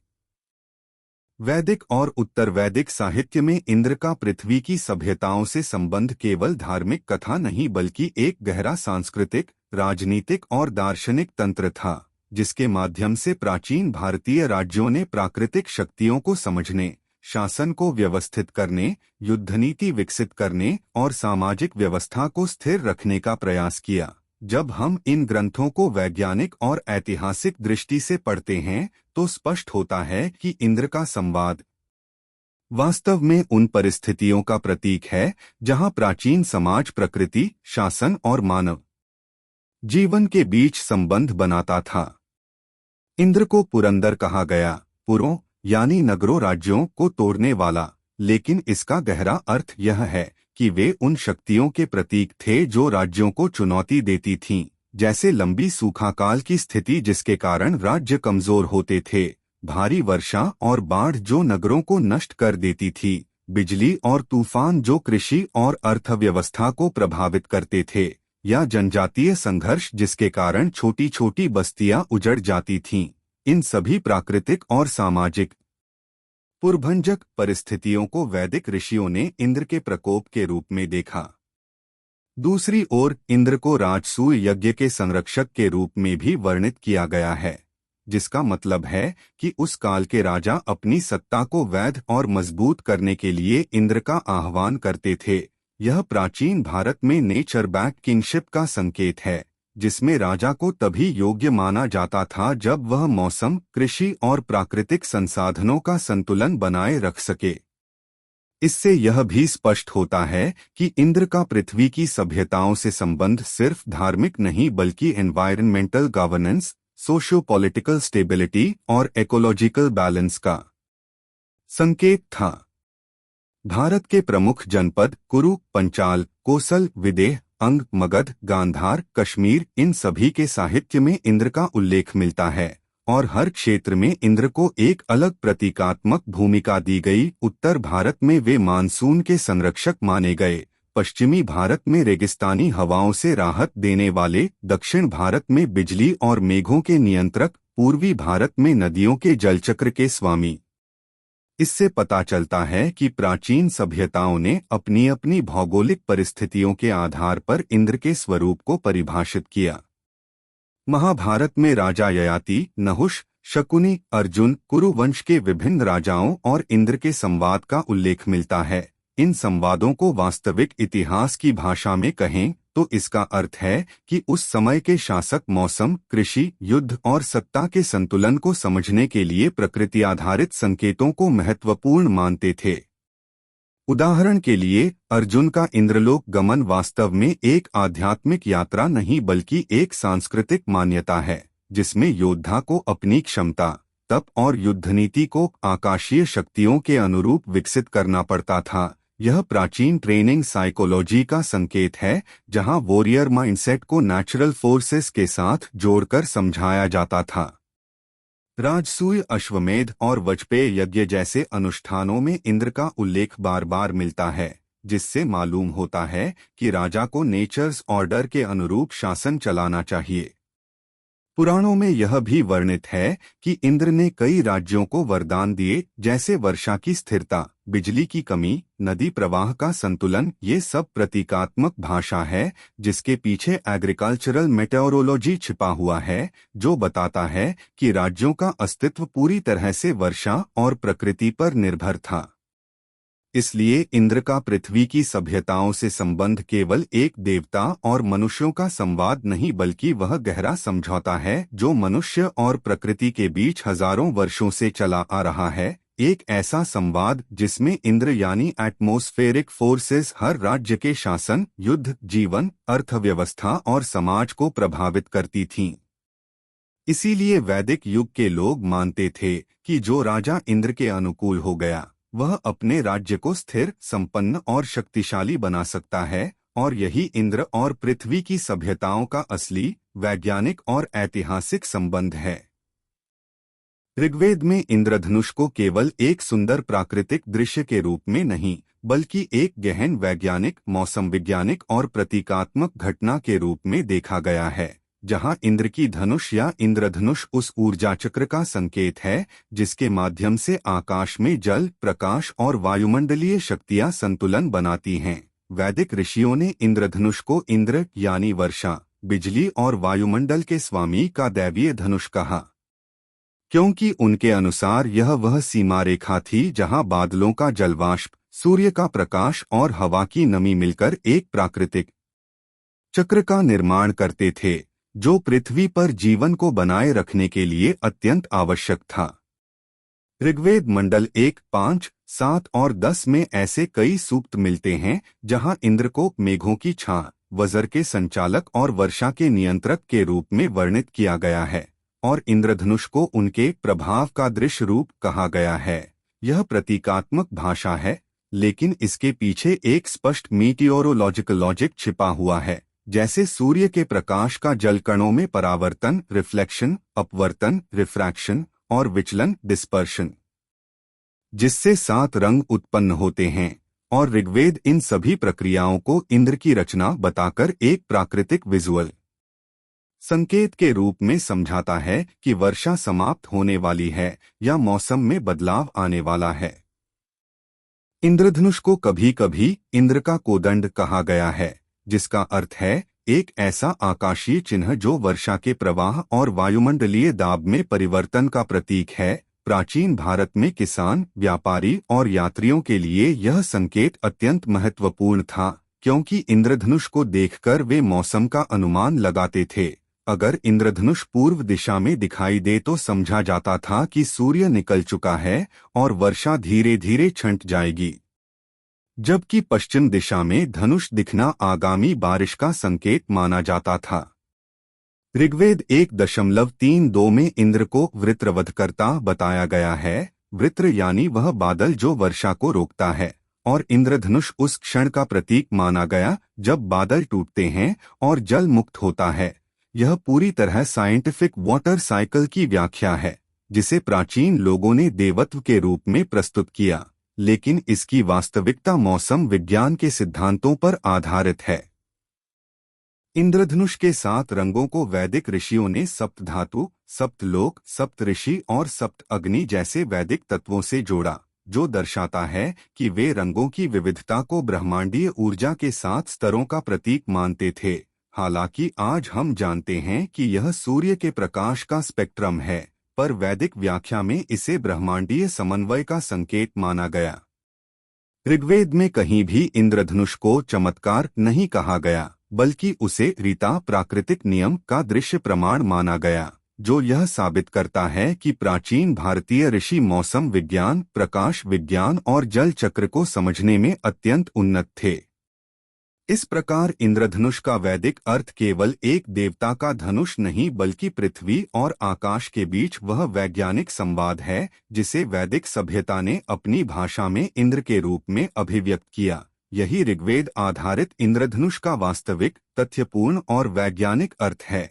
वैदिक और उत्तर वैदिक साहित्य में इंद्र का पृथ्वी की सभ्यताओं से संबंध केवल धार्मिक कथा नहीं बल्कि एक गहरा सांस्कृतिक, राजनीतिक और दार्शनिक तंत्र था, जिसके माध्यम से प्राचीन भारतीय राज्यों ने प्राकृतिक शक्तियों को समझने, शासन को व्यवस्थित करने, युद्धनीति विकसित करने और सामाजिक व्यवस्था को स्थिर रखने का प्रयास किया। जब हम इन ग्रंथों को वैज्ञानिक और ऐतिहासिक दृष्टि से पढ़ते हैं तो स्पष्ट होता है कि इंद्र का संवाद वास्तव में उन परिस्थितियों का प्रतीक है जहां प्राचीन समाज प्रकृति, शासन और मानव जीवन के बीच संबंध बनाता था। इंद्र को पुरंदर कहा गया, पुरों यानी नगरों राज्यों को तोड़ने वाला, लेकिन इसका गहरा अर्थ यह है कि वे उन शक्तियों के प्रतीक थे जो राज्यों को चुनौती देती थीं, जैसे लंबी सूखाकाल की स्थिति जिसके कारण राज्य कमजोर होते थे, भारी वर्षा और बाढ़ जो नगरों को नष्ट कर देती थी, बिजली और तूफान जो कृषि और अर्थव्यवस्था को प्रभावित करते थे, या जनजातीय संघर्ष जिसके कारण छोटी छोटी बस्तियां उजड़ जाती थीं। इन सभी प्राकृतिक और सामाजिक पुरभंजक परिस्थितियों को वैदिक ऋषियों ने इंद्र के प्रकोप के रूप में देखा। दूसरी ओर इंद्र को राजसूय यज्ञ के संरक्षक के रूप में भी वर्णित किया गया है, जिसका मतलब है कि उस काल के राजा अपनी सत्ता को वैध और मजबूत करने के लिए इंद्र का आह्वान करते थे। यह प्राचीन भारत में नेचर बैक किंगशिप का संकेत है, जिसमें राजा को तभी योग्य माना जाता था जब वह मौसम, कृषि और प्राकृतिक संसाधनों का संतुलन बनाए रख सके। इससे यह भी स्पष्ट होता है कि इंद्र का पृथ्वी की सभ्यताओं से संबंध सिर्फ धार्मिक नहीं बल्कि environmental governance, socio political stability और इकोलॉजिकल बैलेंस का संकेत था। भारत के प्रमुख जनपद कुरु, पंचाल, कोसल, विदेह, अंग, मगध, गांधार, कश्मीर, इन सभी के साहित्य में इंद्र का उल्लेख मिलता है और हर क्षेत्र में इंद्र को एक अलग प्रतीकात्मक भूमिका दी गई। उत्तर भारत में वे मानसून के संरक्षक माने गए, पश्चिमी भारत में रेगिस्तानी हवाओं से राहत देने वाले, दक्षिण भारत में बिजली और मेघों के नियंत्रक, पूर्वी भारत में नदियों के जलचक्र के स्वामी। इससे पता चलता है कि प्राचीन सभ्यताओं ने अपनी अपनी भौगोलिक परिस्थितियों के आधार पर इंद्र के स्वरूप को परिभाषित किया। महाभारत में राजा ययाति, नहुष, शकुनी, अर्जुन, कुरु वंश के विभिन्न राजाओं और इंद्र के संवाद का उल्लेख मिलता है। इन संवादों को वास्तविक इतिहास की भाषा में कहें तो इसका अर्थ है कि उस समय के शासक मौसम, कृषि, युद्ध और सत्ता के संतुलन को समझने के लिए प्रकृति आधारित संकेतों को महत्वपूर्ण मानते थे। उदाहरण के लिए, अर्जुन का इंद्रलोक गमन वास्तव में एक आध्यात्मिक यात्रा नहीं बल्कि एक सांस्कृतिक मान्यता है, जिसमें योद्धा को अपनी क्षमता, तप और युद्धनीति को आकाशीय शक्तियों के अनुरूप विकसित करना पड़ता था। यह प्राचीन ट्रेनिंग साइकोलॉजी का संकेत है, जहां वॉरियर माइंडसेट को नेचुरल फोर्सेस के साथ जोड़कर समझाया जाता था। राजसूय, अश्वमेध और वाजपेय यज्ञ जैसे अनुष्ठानों में इंद्र का उल्लेख बार बार मिलता है, जिससे मालूम होता है कि राजा को नेचर्स ऑर्डर के अनुरूप शासन चलाना चाहिए। पुराणों में यह भी वर्णित है कि इंद्र ने कई राज्यों को वरदान दिए, जैसे वर्षा की स्थिरता, बिजली की कमी, नदी प्रवाह का संतुलन। ये सब प्रतीकात्मक भाषा है, जिसके पीछे एग्रीकल्चरल मेटेओरोलॉजी छिपा हुआ है, जो बताता है कि राज्यों का अस्तित्व पूरी तरह से वर्षा और प्रकृति पर निर्भर था। इसलिए इंद्र का पृथ्वी की सभ्यताओं से संबंध केवल एक देवता और मनुष्यों का संवाद नहीं, बल्कि वह गहरा समझौता है जो मनुष्य और प्रकृति के बीच हजारों वर्षों से चला आ रहा है। एक ऐसा संवाद जिसमें इंद्र यानी एटमॉस्फेरिक फोर्सेस हर राज्य के शासन, युद्ध, जीवन, अर्थव्यवस्था और समाज को प्रभावित करती थीं। इसीलिए वैदिक युग के लोग मानते थे कि जो राजा इंद्र के अनुकूल हो गया, वह अपने राज्य को स्थिर, संपन्न और शक्तिशाली बना सकता है, और यही इंद्र और पृथ्वी की सभ्यताओं का असली, वैज्ञानिक और ऐतिहासिक संबंध है। ऋग्वेद में इंद्रधनुष को केवल एक सुंदर प्राकृतिक दृश्य के रूप में नहीं, बल्कि एक गहन वैज्ञानिक, मौसम वैज्ञानिक और प्रतीकात्मक घटना के रूप में देखा गया है, जहां इंद्र की धनुष या इंद्रधनुष उस ऊर्जा चक्र का संकेत है जिसके माध्यम से आकाश में जल, प्रकाश और वायुमंडलीय शक्तियां संतुलन बनाती हैं। वैदिक ऋषियों ने इंद्रधनुष को इंद्र यानी वर्षा, बिजली और वायुमंडल के स्वामी का दैवीय धनुष कहा, क्योंकि उनके अनुसार यह वह सीमा रेखा थी जहां बादलों का जलवाष्प, सूर्य का प्रकाश और हवा की नमी मिलकर एक प्राकृतिक चक्र का निर्माण करते थे, जो पृथ्वी पर जीवन को बनाए रखने के लिए अत्यंत आवश्यक था। ऋग्वेद मंडल 1, 5, 7 और 10 में ऐसे कई सूक्त मिलते हैं जहां इंद्र को मेघों की छां, वज्र के संचालक और वर्षा के नियंत्रक के रूप में वर्णित किया गया है, और इंद्रधनुष को उनके प्रभाव का दृश्य रूप कहा गया है। यह प्रतीकात्मक भाषा है, लेकिन इसके पीछे एक स्पष्ट मीटियोरोलॉजिकल लॉजिक छिपा हुआ है, जैसे सूर्य के प्रकाश का जल कणों में परावर्तन, रिफ्लेक्शन, अपवर्तन, रिफ्रैक्शन और विचलन, डिस्पर्शन, जिससे 7 रंग उत्पन्न होते हैं। और ऋग्वेद इन सभी प्रक्रियाओं को इंद्र की रचना बताकर एक प्राकृतिक विजुअल संकेत के रूप में समझाता है कि वर्षा समाप्त होने वाली है या मौसम में बदलाव आने वाला है। इंद्रधनुष को कभी कभी इंद्र का कोदंड कहा गया है, जिसका अर्थ है एक ऐसा आकाशीय चिन्ह जो वर्षा के प्रवाह और वायुमंडलीय दाब में परिवर्तन का प्रतीक है। प्राचीन भारत में किसान, व्यापारी और यात्रियों के लिए यह संकेत अत्यंत महत्वपूर्ण था, क्योंकि इंद्रधनुष को देखकर वे मौसम का अनुमान लगाते थे। अगर इंद्रधनुष पूर्व दिशा में दिखाई दे तो समझा जाता था कि सूर्य निकल चुका है और वर्षा धीरे धीरे छंट जाएगी, जबकि पश्चिम दिशा में धनुष दिखना आगामी बारिश का संकेत माना जाता था। ऋग्वेद 1.32 में इंद्र को वृत्रवधकर्ता बताया गया है। वृत्र यानी वह बादल जो वर्षा को रोकता है, और इंद्रधनुष उस क्षण का प्रतीक माना गया जब बादल टूटते हैं और जल मुक्त होता है। यह पूरी तरह साइंटिफिक वाटर साइकिल की व्याख्या है, जिसे प्राचीन लोगों ने देवत्व के रूप में प्रस्तुत किया, लेकिन इसकी वास्तविकता मौसम विज्ञान के सिद्धांतों पर आधारित है। इंद्रधनुष के 7 रंगों को वैदिक ऋषियों ने सप्त धातु, सप्त लोक, सप्त ऋषि और सप्त अग्नि जैसे वैदिक तत्वों से जोड़ा, जो दर्शाता है कि वे रंगों की विविधता को ब्रह्मांडीय ऊर्जा के 7 स्तरों का प्रतीक मानते थे। हालांकि आज हम जानते हैं कि यह सूर्य के प्रकाश का स्पेक्ट्रम है, पर वैदिक व्याख्या में इसे ब्रह्मांडीय समन्वय का संकेत माना गया। ऋग्वेद में कहीं भी इंद्रधनुष को चमत्कार नहीं कहा गया, बल्कि उसे रीता, प्राकृतिक नियम का दृश्य प्रमाण माना गया, जो यह साबित करता है कि प्राचीन भारतीय ऋषि मौसम विज्ञान, प्रकाश विज्ञान और जल चक्र को समझने में अत्यंत उन्नत थे। इस प्रकार इंद्रधनुष का वैदिक अर्थ केवल एक देवता का धनुष नहीं बल्कि पृथ्वी और आकाश के बीच वह वैज्ञानिक संवाद है जिसे वैदिक सभ्यता ने अपनी भाषा में इंद्र के रूप में अभिव्यक्त किया। यही ऋग्वेद आधारित इंद्रधनुष का वास्तविक, तथ्यपूर्ण और वैज्ञानिक अर्थ है।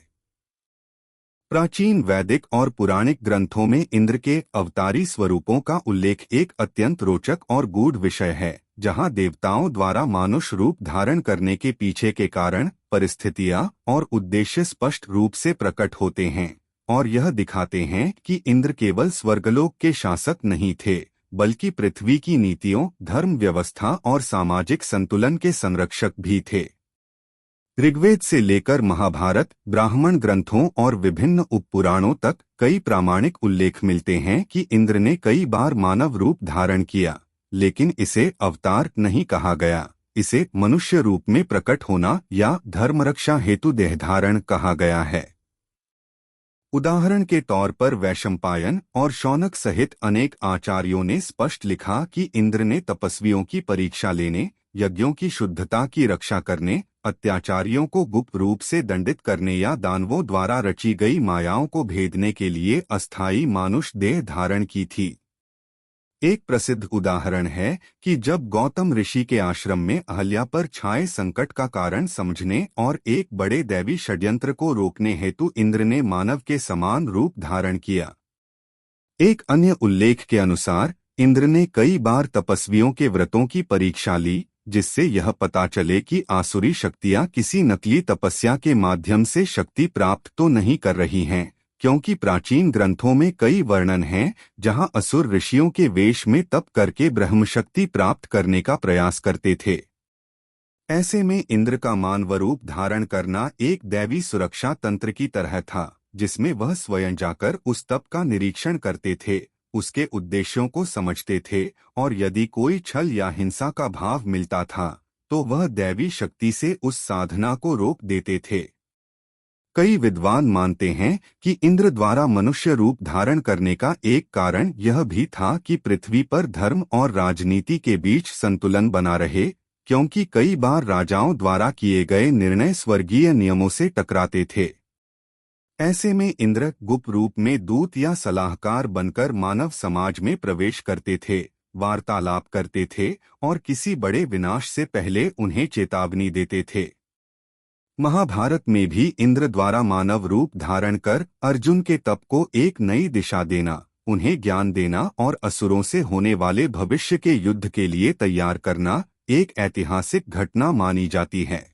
प्राचीन वैदिक और पुराणिक ग्रंथों में इंद्र के अवतारी स्वरूपों का उल्लेख एक अत्यंत रोचक और गूढ़ विषय है, जहां देवताओं द्वारा मानुष रूप धारण करने के पीछे के कारण, परिस्थितियां और उद्देश्य स्पष्ट रूप से प्रकट होते हैं और यह दिखाते हैं कि इंद्र केवल स्वर्गलोक के शासक नहीं थे बल्कि पृथ्वी की नीतियों, धर्म व्यवस्था और सामाजिक संतुलन के संरक्षक भी थे। ऋग्वेद से लेकर महाभारत, ब्राह्मण ग्रंथों और विभिन्न उपपुराणों तक कई प्रामाणिक उल्लेख मिलते हैं कि इंद्र ने कई बार मानव रूप धारण किया, लेकिन इसे अवतार नहीं कहा गया। इसे मनुष्य रूप में प्रकट होना या धर्मरक्षा हेतु देहधारण कहा गया है। उदाहरण के तौर पर वैशंपायन और शौनक सहित अनेक आचार्यों ने स्पष्ट लिखा कि इंद्र ने तपस्वियों की परीक्षा लेने, यज्ञों की शुद्धता की रक्षा करने, अत्याचारियों को गुप्त रूप से दंडित करने या दानवों द्वारा रची गई मायाओं को भेदने के लिए अस्थायी मानुष देह धारण की थी। एक प्रसिद्ध उदाहरण है कि जब गौतम ऋषि के आश्रम में अहल्या पर छाए संकट का कारण समझने और एक बड़े दैवी षड्यंत्र को रोकने हेतु इंद्र ने मानव के समान रूप धारण किया। एक अन्य उल्लेख के अनुसार इंद्र ने कई बार तपस्वियों के व्रतों की परीक्षा ली, जिससे यह पता चले कि आसुरी शक्तियां किसी नकली तपस्या के माध्यम से शक्ति प्राप्त तो नहीं कर रही हैं, क्योंकि प्राचीन ग्रंथों में कई वर्णन हैं जहां असुर ऋषियों के वेश में तप करके ब्रह्मशक्ति प्राप्त करने का प्रयास करते थे। ऐसे में इंद्र का मानव रूप धारण करना एक दैवी सुरक्षा तंत्र की तरह था, जिसमें वह स्वयं जाकर उस तप का निरीक्षण करते थे, उसके उद्देश्यों को समझते थे और यदि कोई छल या हिंसा का भाव मिलता था तो वह दैवी शक्ति से उस साधना को रोक देते थे। कई विद्वान मानते हैं कि इंद्र द्वारा मनुष्य रूप धारण करने का एक कारण यह भी था कि पृथ्वी पर धर्म और राजनीति के बीच संतुलन बना रहे, क्योंकि कई बार राजाओं द्वारा किए गए निर्णय स्वर्गीय नियमों से टकराते थे। ऐसे में इंद्र गुप्त रूप में दूत या सलाहकार बनकर मानव समाज में प्रवेश करते थे, वार्तालाप करते थे और किसी बड़े विनाश से पहले उन्हें चेतावनी देते थे। महाभारत में भी इंद्र द्वारा मानव रूप धारण कर अर्जुन के तप को एक नई दिशा देना, उन्हें ज्ञान देना और असुरों से होने वाले भविष्य के युद्ध के लिए तैयार करना एक ऐतिहासिक घटना मानी जाती है।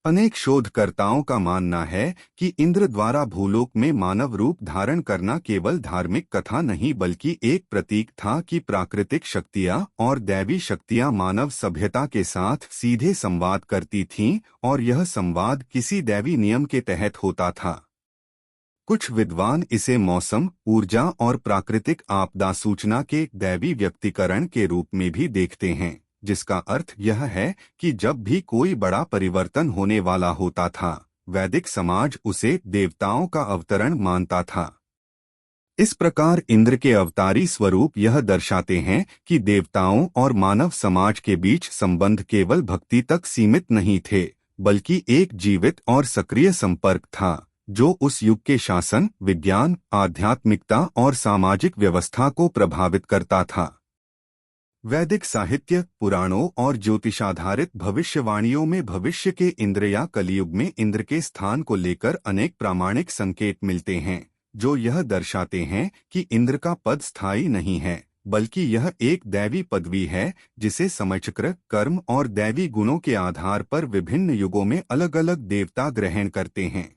अनेक शोधकर्ताओं का मानना है कि इंद्र द्वारा भूलोक में मानव रूप धारण करना केवल धार्मिक कथा नहीं बल्कि एक प्रतीक था कि प्राकृतिक शक्तियां और दैवी शक्तियां मानव सभ्यता के साथ सीधे संवाद करती थीं और यह संवाद किसी दैवी नियम के तहत होता था। कुछ विद्वान इसे मौसम, ऊर्जा और प्राकृतिक आपदा सूचना के दैवी व्यक्तिकरण के रूप में भी देखते हैं, जिसका अर्थ यह है कि जब भी कोई बड़ा परिवर्तन होने वाला होता था, वैदिक समाज उसे देवताओं का अवतरण मानता था। इस प्रकार इंद्र के अवतारी स्वरूप यह दर्शाते हैं कि देवताओं और मानव समाज के बीच संबंध केवल भक्ति तक सीमित नहीं थे, बल्कि एक जीवित और सक्रिय संपर्क था, जो उस युग के शासन, विज्ञान, आध्यात्मिकता और सामाजिक व्यवस्था को प्रभावित करता था। वैदिक साहित्य, पुराणों और ज्योतिषाधारित भविष्यवाणियों में भविष्य के इंद्र या कलियुग में इंद्र के स्थान को लेकर अनेक प्रामाणिक संकेत मिलते हैं, जो यह दर्शाते हैं कि इंद्र का पद स्थायी नहीं है, बल्कि यह एक दैवी पदवी है जिसे समयचक्र, कर्म और दैवी गुणों के आधार पर विभिन्न युगों में अलग अलग देवता ग्रहण करते हैं।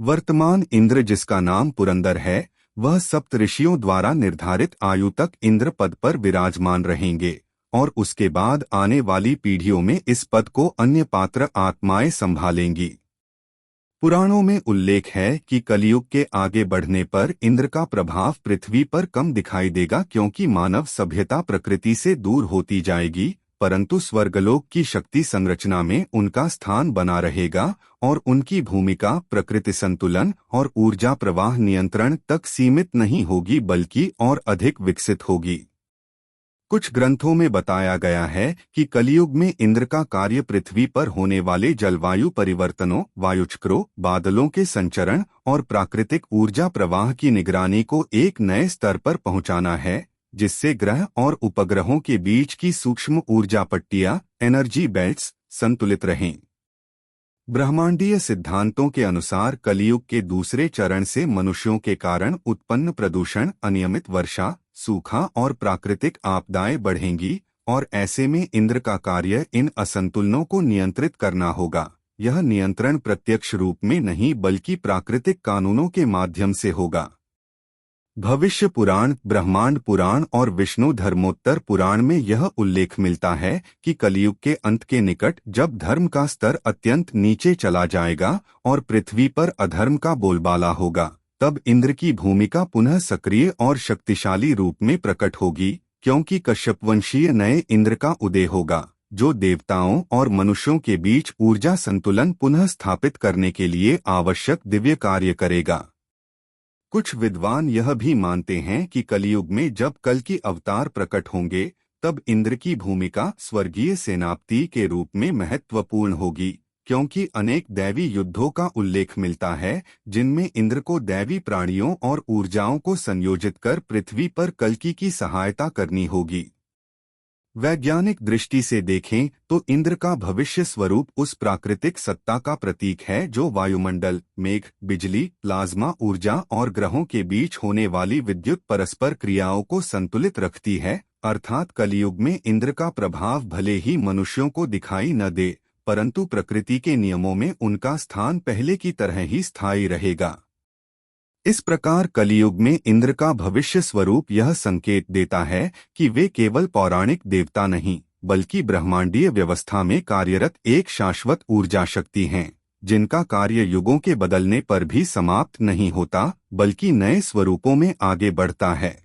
वर्तमान इंद्र, जिसका नाम पुरंदर है, वह सप्तऋषियों द्वारा निर्धारित आयु तक इंद्र पद पर विराजमान रहेंगे और उसके बाद आने वाली पीढ़ियों में इस पद को अन्य पात्र आत्माएं संभालेंगी। पुराणों में उल्लेख है कि कलियुग के आगे बढ़ने पर इंद्र का प्रभाव पृथ्वी पर कम दिखाई देगा, क्योंकि मानव सभ्यता प्रकृति से दूर होती जाएगी, परंतु स्वर्गलोक की शक्ति संरचना में उनका स्थान बना रहेगा और उनकी भूमिका प्रकृति संतुलन और ऊर्जा प्रवाह नियंत्रण तक सीमित नहीं होगी बल्कि और अधिक विकसित होगी। कुछ ग्रंथों में बताया गया है कि कलियुग में इंद्र का कार्य पृथ्वी पर होने वाले जलवायु परिवर्तनों, वायुचक्रों, बादलों के संचरण और प्राकृतिक ऊर्जा प्रवाह की निगरानी को एक नए स्तर पर पहुंचाना है, जिससे ग्रह और उपग्रहों के बीच की सूक्ष्म ऊर्जा पट्टियां, एनर्जी बेल्ट्स, संतुलित रहें। ब्रह्मांडीय सिद्धांतों के अनुसार कलियुग के दूसरे चरण से मनुष्यों के कारण उत्पन्न प्रदूषण, अनियमित वर्षा, सूखा और प्राकृतिक आपदाएं बढ़ेंगी और ऐसे में इंद्र का कार्य इन असंतुलनों को नियंत्रित करना होगा। यह नियंत्रण प्रत्यक्ष रूप में नहीं बल्कि प्राकृतिक कानूनों के माध्यम से होगा। भविष्य पुराण, ब्रह्मांड पुराण और विष्णु धर्मोत्तर पुराण में यह उल्लेख मिलता है कि कलियुग के अंत के निकट जब धर्म का स्तर अत्यंत नीचे चला जाएगा और पृथ्वी पर अधर्म का बोलबाला होगा, तब इंद्र की भूमिका पुनः सक्रिय और शक्तिशाली रूप में प्रकट होगी, क्योंकि कश्यपवंशीय नए इंद्र का उदय होगा, जो देवताओं और मनुष्यों के बीच ऊर्जा संतुलन पुनः स्थापित करने के लिए आवश्यक दिव्य कार्य करेगा। कुछ विद्वान यह भी मानते हैं कि कलियुग में जब कल की अवतार प्रकट होंगे, तब इंद्र की भूमिका स्वर्गीय सेनापति के रूप में महत्वपूर्ण होगी, क्योंकि अनेक दैवी युद्धों का उल्लेख मिलता है जिनमें इंद्र को दैवी प्राणियों और ऊर्जाओं को संयोजित कर पृथ्वी पर कल्कि की सहायता करनी होगी। वैज्ञानिक दृष्टि से देखें तो इंद्र का भविष्य स्वरूप उस प्राकृतिक सत्ता का प्रतीक है जो वायुमंडल, मेघ, बिजली, प्लाज्मा ऊर्जा और ग्रहों के बीच होने वाली विद्युत परस्पर क्रियाओं को संतुलित रखती है। अर्थात कलियुग में इंद्र का प्रभाव भले ही मनुष्यों को दिखाई न दे, परंतु प्रकृति के नियमों में उनका स्थान पहले की तरह ही स्थायी रहेगा। इस प्रकार कलियुग में इंद्र का भविष्य स्वरूप यह संकेत देता है कि वे केवल पौराणिक देवता नहीं, बल्कि ब्रह्मांडीय व्यवस्था में कार्यरत एक शाश्वत ऊर्जा शक्ति हैं, जिनका कार्य युगों के बदलने पर भी समाप्त नहीं होता, बल्कि नए स्वरूपों में आगे बढ़ता है।